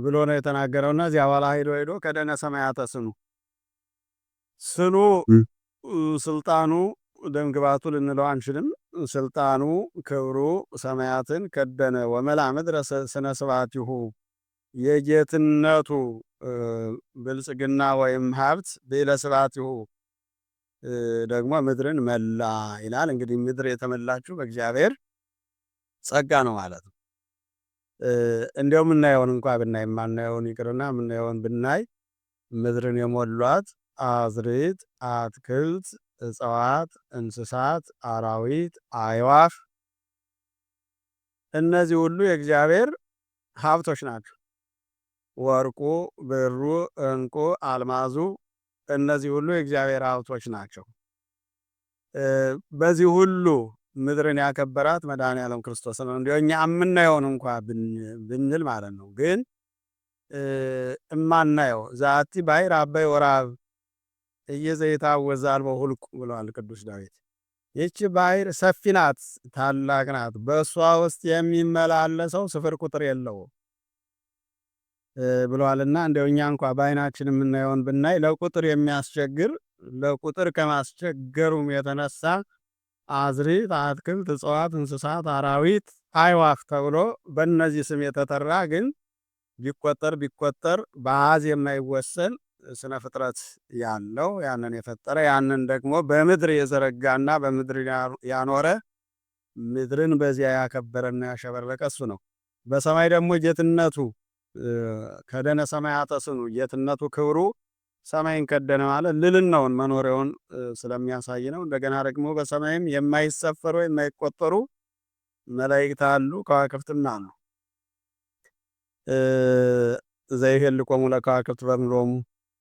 ብሎ ነው የተናገረውና እዚያ በኋላ ሄዶ ከደነ ሰማያተ ስኑ ስኑ ስልጣኑ ደምግባቱ ልንለው አንችልም። ስልጣኑ ክብሩ ሰማያትን ከደነ ወመልአ ምድረ ስነ ስብሐቲሁ የጌትነቱ ብልጽግና ወይም ሀብት ብእለ ስብሐቲሁ ደግሞ ምድርን መላ ይላል። እንግዲህ ምድር የተመላችው በእግዚአብሔር ጸጋ ነው ማለት ነው። እንዲያው የምናየውን እንኳ ብናይ የማናየውን ይቅርና የምናየውን ብናይ ምድርን የሞሏት አዝርዕት፣ አትክልት፣ እጽዋት፣ እንስሳት፣ አራዊት፣ አዕዋፍ እነዚህ ሁሉ የእግዚአብሔር ሀብቶች ናቸው። ወርቁ፣ ብሩ፣ ዕንቁ፣ አልማዙ እነዚህ ሁሉ የእግዚአብሔር ሀብቶች ናቸው። በዚህ ሁሉ ምድርን ያከበራት መድኃኔዓለም ክርስቶስ ነው። እንዲያው እኛ የምናየውን እንኳ ብንል ማለት ነው። ግን እማናየው ዛቲ ባሕር አባይ ወራብ እየዘይታወዝ አልቦ ሁልቁ ብለዋል ቅዱስ ዳዊት። ይህች ባሕር ሰፊ ናት፣ ታላቅ ናት። በእሷ ውስጥ የሚመላለሰው ስፍር ቁጥር የለውም ብለዋልና እንደው እኛ እንኳ በዓይናችን የምናየውን ብናይ ለቁጥር የሚያስቸግር ለቁጥር ከማስቸገሩም የተነሳ አዝርዕት፣ አትክልት፣ እጽዋት፣ እንስሳት፣ አራዊት፣ አዕዋፍ ተብሎ በእነዚህ ስም የተጠራ ግን ቢቆጠር በአሃዝ የማይወሰን ስነ ፍጥረት ያለው ያንን የፈጠረ ያንን ደግሞ በምድር የዘረጋና በምድር ያኖረ ምድርን በዚያ ያከበረና ያሸበረቀ እሱ ነው። በሰማይ ደግሞ ጌትነቱ ከደነ ሰማያተ ስኑ ጌትነቱ ክብሩ ሰማይን ከደነ ማለት ልዕልናውን መኖሪያውን ስለሚያሳይ ነው። እንደገና ደግሞ በሰማይም የማይሰፈሩ የማይቆጠሩ መላእክት አሉ፣ ከዋክብትም አሉ። ዘይሄልቆሙ ለከዋክብት በምሎሙ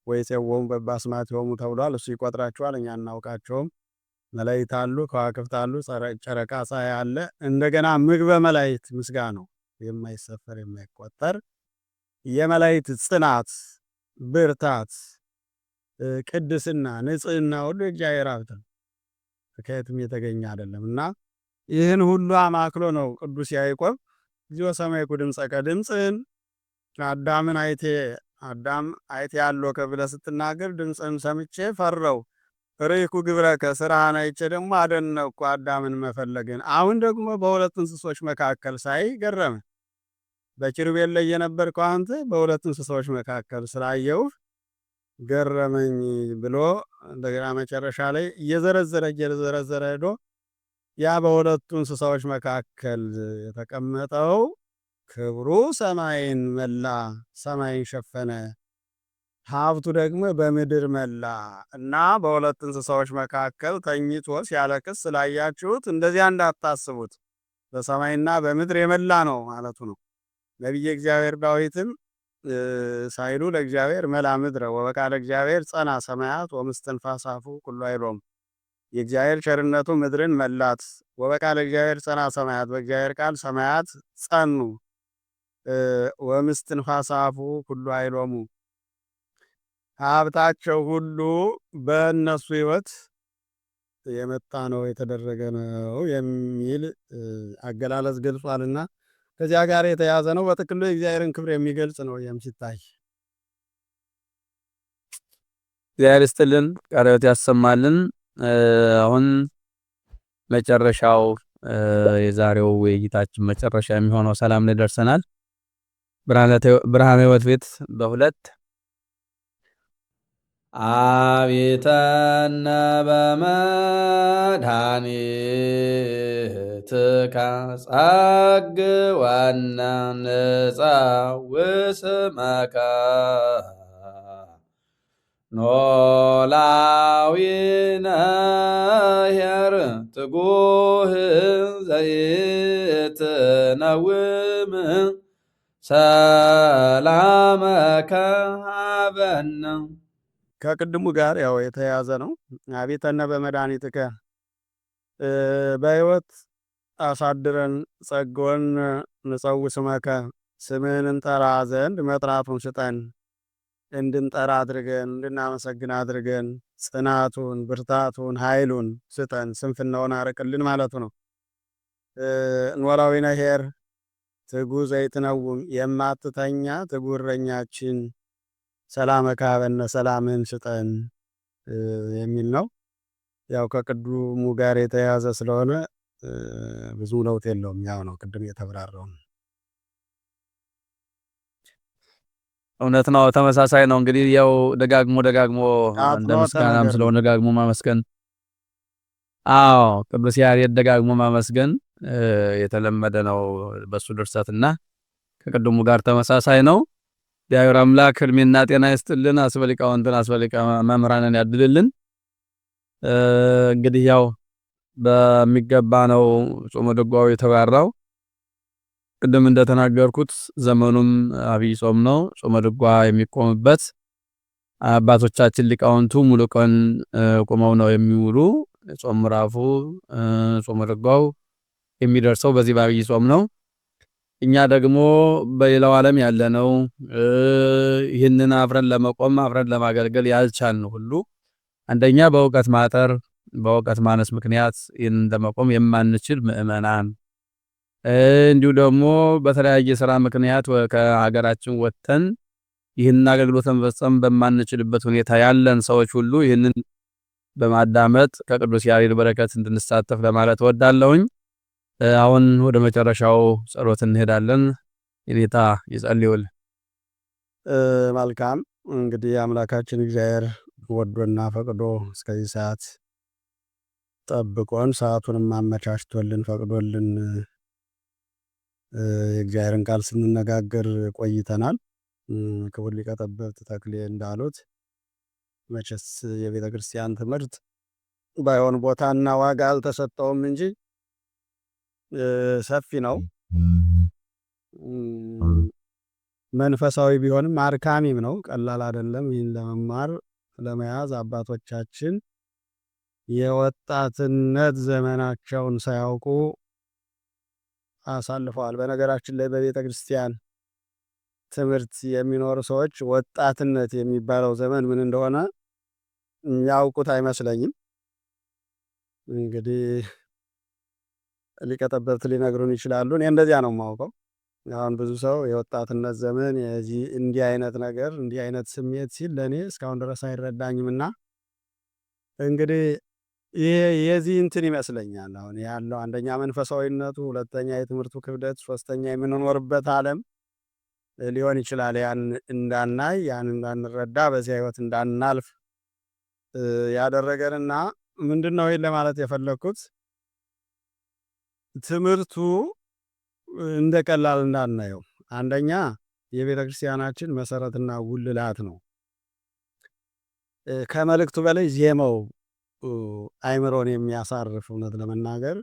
ወይፄዎሙ በበአስማቲሆሙ ተብሏል። እሱ ይቆጥራቸዋል፣ እኛ እናውቃቸውም። መላእክት አሉ፣ ከዋክብት አሉ፣ ጨረቃ፣ ፀሐይ አለ። እንደገና ምግበ መላእክት ምስጋናው የማይሰፈር የማይቆጠር የመላእክት ጽናት፣ ብርታት፣ ቅድስና፣ ንጽህና ሁሉ የእግዚአብሔር ሀብት ነው፣ ከየትም የተገኘ አይደለም። እና ይህን ሁሉ አማክሎ ነው ቅዱስ ያዕቆብ እግዚኦ ሰማይኩ ድምፀከ፣ ድምፅህን አዳምን አዳም አይቴ ያሎከ ብለህ ስትናገር ድምፅህን ሰምቼ ፈራሁ። ርኢኩ ግብረከ፣ ስራህን አይቼ ደግሞ አደነቅኩ አዳምን መፈለግን። አሁን ደግሞ በሁለት እንስሶች መካከል ሳይ ገረመ። በኪሩቤል ላይ የነበርከው አንተ በሁለት እንስሳዎች መካከል ስላየው ገረመኝ ብሎ እንደገና መጨረሻ ላይ እየዘረዘረ ሄዶ ያ በሁለቱ እንስሳዎች መካከል የተቀመጠው ክብሩ ሰማይን መላ፣ ሰማይን ሸፈነ፣ ሀብቱ ደግሞ በምድር መላ እና በሁለት እንስሳዎች መካከል ተኝቶ ሲያለቅስ ስላያችሁት እንደዚያ እንዳታስቡት፣ በሰማይና በምድር የመላ ነው ማለቱ ነው። ነቢየ እግዚአብሔር ዳዊትም ሳይሉ ለእግዚአብሔር መላ ምድረ ወበቃለ እግዚአብሔር ጸና ሰማያት ወምስትንፋሰ አፉ ኩሉ ኃይሎሙ፣ የእግዚአብሔር ቸርነቱ ምድርን መላት። ወበቃለ እግዚአብሔር ጸና ሰማያት፣ በእግዚአብሔር ቃል ሰማያት ጸኑ። ወምስትንፋሰ አፉ ኩሉ ኃይሎሙ፣ ሀብታቸው ሁሉ በእነሱ ሕይወት የመጣ ነው የተደረገ ነው የሚል አገላለጽ ገልጿልና ከዚያ ጋር የተያዘ ነው። በጥቅሉ የእግዚአብሔርን ክብር የሚገልጽ ነው። ይህም ሲታይ እግዚአብሔር ይስጥልን፣ ቃለ ሕይወት ያሰማልን። አሁን መጨረሻው የዛሬው ውይይታችን መጨረሻ የሚሆነው ሰላም ላይ ደርሰናል። ብርሃነ ሕይወት ቤት በሁለት አቤተነ በመድኃኒትከ ጸግወነ ንጸውስመከ ኖላዊነ ኄር ትጉህ ዘይትነውም ሰላመከ ሀበነ። ከቅድሙ ጋር ያው የተያዘ ነው። አቤተነ በመድኃኒትከ በሕይወት አሳድረን ጸግወን ንጸውስመከ ስምህን እንጠራ ዘንድ መጥራቱን ስጠን፣ እንድንጠራ አድርገን እንድናመሰግን አድርገን ጽናቱን፣ ብርታቱን፣ ኃይሉን ስጠን፣ ስንፍናውን አርቅልን ማለቱ ነው። ኖላዊነ ኄር ትጉህ ዘይትነውም የማትተኛ ትጉህ እረኛችን ሰላመከ ሀበነ ሰላምህን ስጠን የሚል ነው። ያው ከቅድሙ ጋር የተያዘ ስለሆነ ብዙ ለውጥ የለውም። ያው ነው ቅድም የተብራራው። እውነት ነው፣ ተመሳሳይ ነው። እንግዲህ ያው ደጋግሞ እንደ ምስጋናም ስለሆነ ደጋግሞ ማመስገን። አዎ ቅዱስ ያሬድ ደጋግሞ ማመስገን የተለመደ ነው በሱ ድርሰትና ከቅድሙ ጋር ተመሳሳይ ነው። እግዚአብሔር አምላክ እድሜና ጤና ይስጥልን፣ አስበ ሊቃውንትን አስበ ሊቀ መምህራንን ያድልልን። እንግዲህ ያው በሚገባ ነው ጾመ ድጓው የተባራው። ቅድም እንደተናገርኩት ዘመኑም አብይ ጾም ነው። ጾመ ድጓ የሚቆምበት አባቶቻችን ሊቃውንቱ ሙሉ ቀን ቆመው ነው የሚውሉ። ጾም ምዕራፉ ጾመ ድጓው የሚደርሰው በዚህ በአብይ ጾም ነው። እኛ ደግሞ በሌላው ዓለም ያለነው ይህንን አብረን ለመቆም አብረን ለማገልገል ያልቻልን ሁሉ አንደኛ በእውቀት ማጠር በእውቀት ማነስ ምክንያት ይህንን ለመቆም የማንችል ምእመናን፣ እንዲሁ ደግሞ በተለያየ ስራ ምክንያት ከሀገራችን ወጥተን ይህንን አገልግሎት መፈጸም በማንችልበት ሁኔታ ያለን ሰዎች ሁሉ ይህንን በማዳመጥ ከቅዱስ ያሬድ በረከት እንድንሳተፍ ለማለት እወዳለሁኝ። አሁን ወደ መጨረሻው ጸሎት እንሄዳለን። የኔታ ይጸልዩል። መልካም እንግዲህ አምላካችን እግዚአብሔር ወዶና ፈቅዶ እስከዚህ ሰዓት ጠብቆን ሰዓቱንም አመቻችቶልን ፈቅዶልን የእግዚአብሔርን ቃል ስንነጋገር ቆይተናል። ክቡር ሊቀ ጠበብት ተክሌ እንዳሉት መቼስ የቤተ ክርስቲያን ትምህርት ባይሆን ቦታና ዋጋ አልተሰጠውም እንጂ ሰፊ ነው። መንፈሳዊ ቢሆንም አድካሚም ነው። ቀላል አይደለም። ይህን ለመማር ለመያዝ አባቶቻችን የወጣትነት ዘመናቸውን ሳያውቁ አሳልፈዋል። በነገራችን ላይ በቤተ ክርስቲያን ትምህርት የሚኖሩ ሰዎች ወጣትነት የሚባለው ዘመን ምን እንደሆነ ያውቁት አይመስለኝም። እንግዲህ ሊቀ ጠበብት ሊነግሩን ይችላሉ። እኔ እንደዚያ ነው የማውቀው። አሁን ብዙ ሰው የወጣትነት ዘመን እንዲህ አይነት ነገር እንዲህ አይነት ስሜት ሲል ለእኔ እስካሁን ድረስ አይረዳኝምና እንግዲህ ይሄ የዚህ እንትን ይመስለኛል አሁን ያለው አንደኛ መንፈሳዊነቱ፣ ሁለተኛ የትምህርቱ ክብደት፣ ሶስተኛ የምንኖርበት ዓለም ሊሆን ይችላል። ያን እንዳናይ ያን እንዳንረዳ በዚህ ህይወት እንዳናልፍ ያደረገንና ምንድነው ይሄን ለማለት የፈለኩት ትምህርቱ እንደ ቀላል እንዳናየው። አንደኛ የቤተ ክርስቲያናችን መሰረትና ጉልላት ነው። ከመልእክቱ በላይ ዜማው አይምሮን የሚያሳርፍ እውነት ለመናገር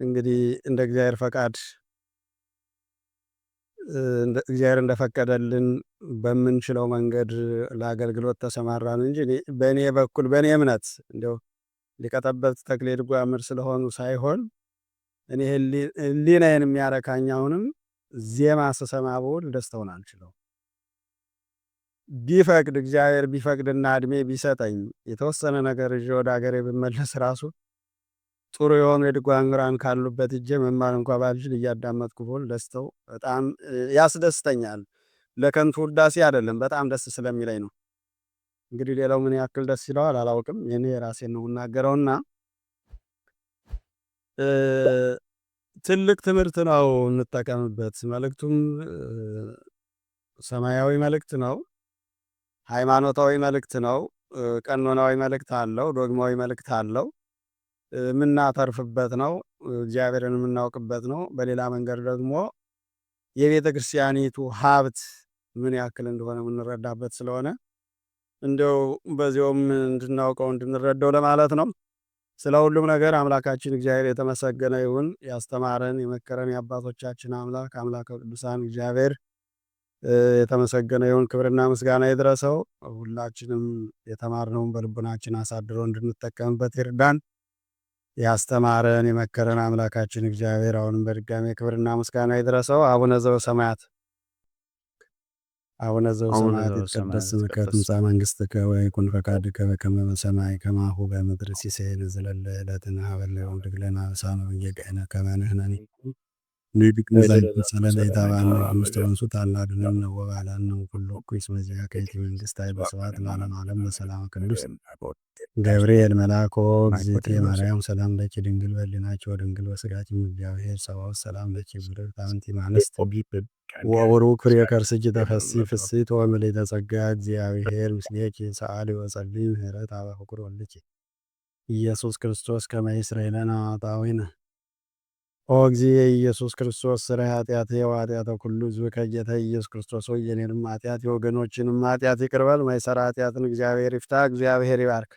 እንግዲህ እንደ እግዚአብሔር ፈቃድ እግዚአብሔር እንደፈቀደልን በምንችለው መንገድ ለአገልግሎት ተሰማራን እንጂ በእኔ በኩል በእኔ እምነት እንደው ሊቀ ጠበብት ተክሌ ድጓ ምር ስለሆኑ ሳይሆን እኔ ህሊናዬን የሚያረካኝ አሁንም ዜማ ስሰማ ብውል ደስታውን አልችለው። ቢፈቅድ እግዚአብሔር ቢፈቅድና እድሜ ቢሰጠኝ የተወሰነ ነገር ይዤ ወደ ሀገሬ ብመለስ ራሱ ጥሩ የሆኑ የድጓ መምህራን ካሉበት እጄ መማር እንኳ ባልችል እያዳመጥኩ ብሆን ደስተው በጣም ያስደስተኛል። ለከንቱ ውዳሴ አይደለም፣ በጣም ደስ ስለሚለኝ ነው። እንግዲህ ሌላው ምን ያክል ደስ ይለዋል አላውቅም። የኔ የራሴን ነው የምናገረውና ትልቅ ትምህርት ነው፣ እንጠቀምበት። መልእክቱም ሰማያዊ መልእክት ነው፣ ሃይማኖታዊ መልእክት ነው፣ ቀኖናዊ መልእክት አለው፣ ዶግማዊ መልእክት አለው። የምናተርፍበት ነው፣ እግዚአብሔርን የምናውቅበት ነው። በሌላ መንገድ ደግሞ የቤተ ክርስቲያኒቱ ሀብት ምን ያክል እንደሆነ የምንረዳበት ስለሆነ እንደው በዚያውም እንድናውቀው እንድንረዳው ለማለት ነው። ስለ ሁሉም ነገር አምላካችን እግዚአብሔር የተመሰገነ ይሁን። ያስተማረን የመከረን የአባቶቻችን አምላክ አምላከ ቅዱሳን እግዚአብሔር የተመሰገነ ይሁን። ክብርና ምስጋና ይድረሰው። ሁላችንም የተማርነውን በልቡናችን አሳድሮ እንድንጠቀምበት ይርዳን። ያስተማረን የመከረን አምላካችን እግዚአብሔር አሁንም በድጋሚ ክብርና ምስጋና ይድረሰው። አቡነ ዘበሰማያት አቡነ ዘበሰማያት ይትቀደስ ስምከ ትምጻእ መንግሥትከ ወይኩን ፈቃድከ በከመ በሰማይ ከማሁ በምድር ሲሳየነ ዘለለ ዕለትነ ሀበነ ዮም ወኅድግ ለነ አበሳነ ወጌጋየነ ከመ ንሕነኒ ንኅድግ ለዘይትመሰለነ ኢታብአነ ውስተ መንሱት አላድኅነነ ወባልሐነ ኩሉ እኩይ እስመ ዚአከ ይእቲ መንግሥት ኃይል ወስብሐት ለዓለመ ዓለም በሰላም ቅዱስ ገብርኤል መልአኮ እግዝእትየ ማርያም ሰላም ለኪ ድንግል በኅሊናኪ ወድንግል በሥጋኪ እግዚአብሔር ጸባኦት ሰላም ለኪ ብርክት አንቲ እምአንስት ወቡሩክ ፍሬ ከርሥኪ ተፈሥሒ ፍሥሕት ወምልዕተ ጸጋ እግዚአብሔር ምስሌኪ ሰአሊ ወጸልዪ ምህረተ በፍቁር ወልድኪ ኢየሱስ ክርስቶስ ከመ ይስረይ ለነ ኃጣውኢነ ኦ እግዚእ ኢየሱስ ክርስቶስ ሥራይ ኃጢአቴ ወኃጢአተ ኩሉ ሕዝብ ከጌታ ኢየሱስ ክርስቶስ ሆይ የኔንም ኃጢአት የወገኖችንም ኃጢአት ይቅር በል። ማይሰራ ኃጢአትን እግዚአብሔር ይፍታ። እግዚአብሔር ይባርክ።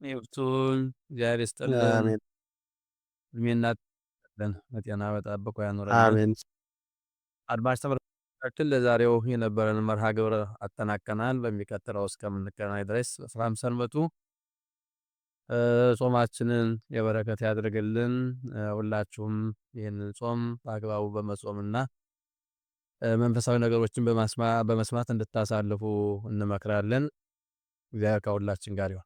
ይፍቱን። እግዚአብሔር ይስጥልን። አሜን እድሜና በጤና በጠብቆ ያኖረልን። አሜን። አድማጭ ተመልካቾቻችን ለዛሬው የነበረን መርሃ ግብር አጠናቀናል። በሚቀጥለው እስከምንገናኝ ድረስ በሰላም ሰንበቱ። ጾማችንን የበረከት ያድርግልን። ሁላችሁም ይህንን ጾም በአግባቡ በመጾምና መንፈሳዊ ነገሮችን በመስማት እንድታሳልፉ እንመክራለን። እግዚአብሔር ከሁላችን ጋር ይሁን።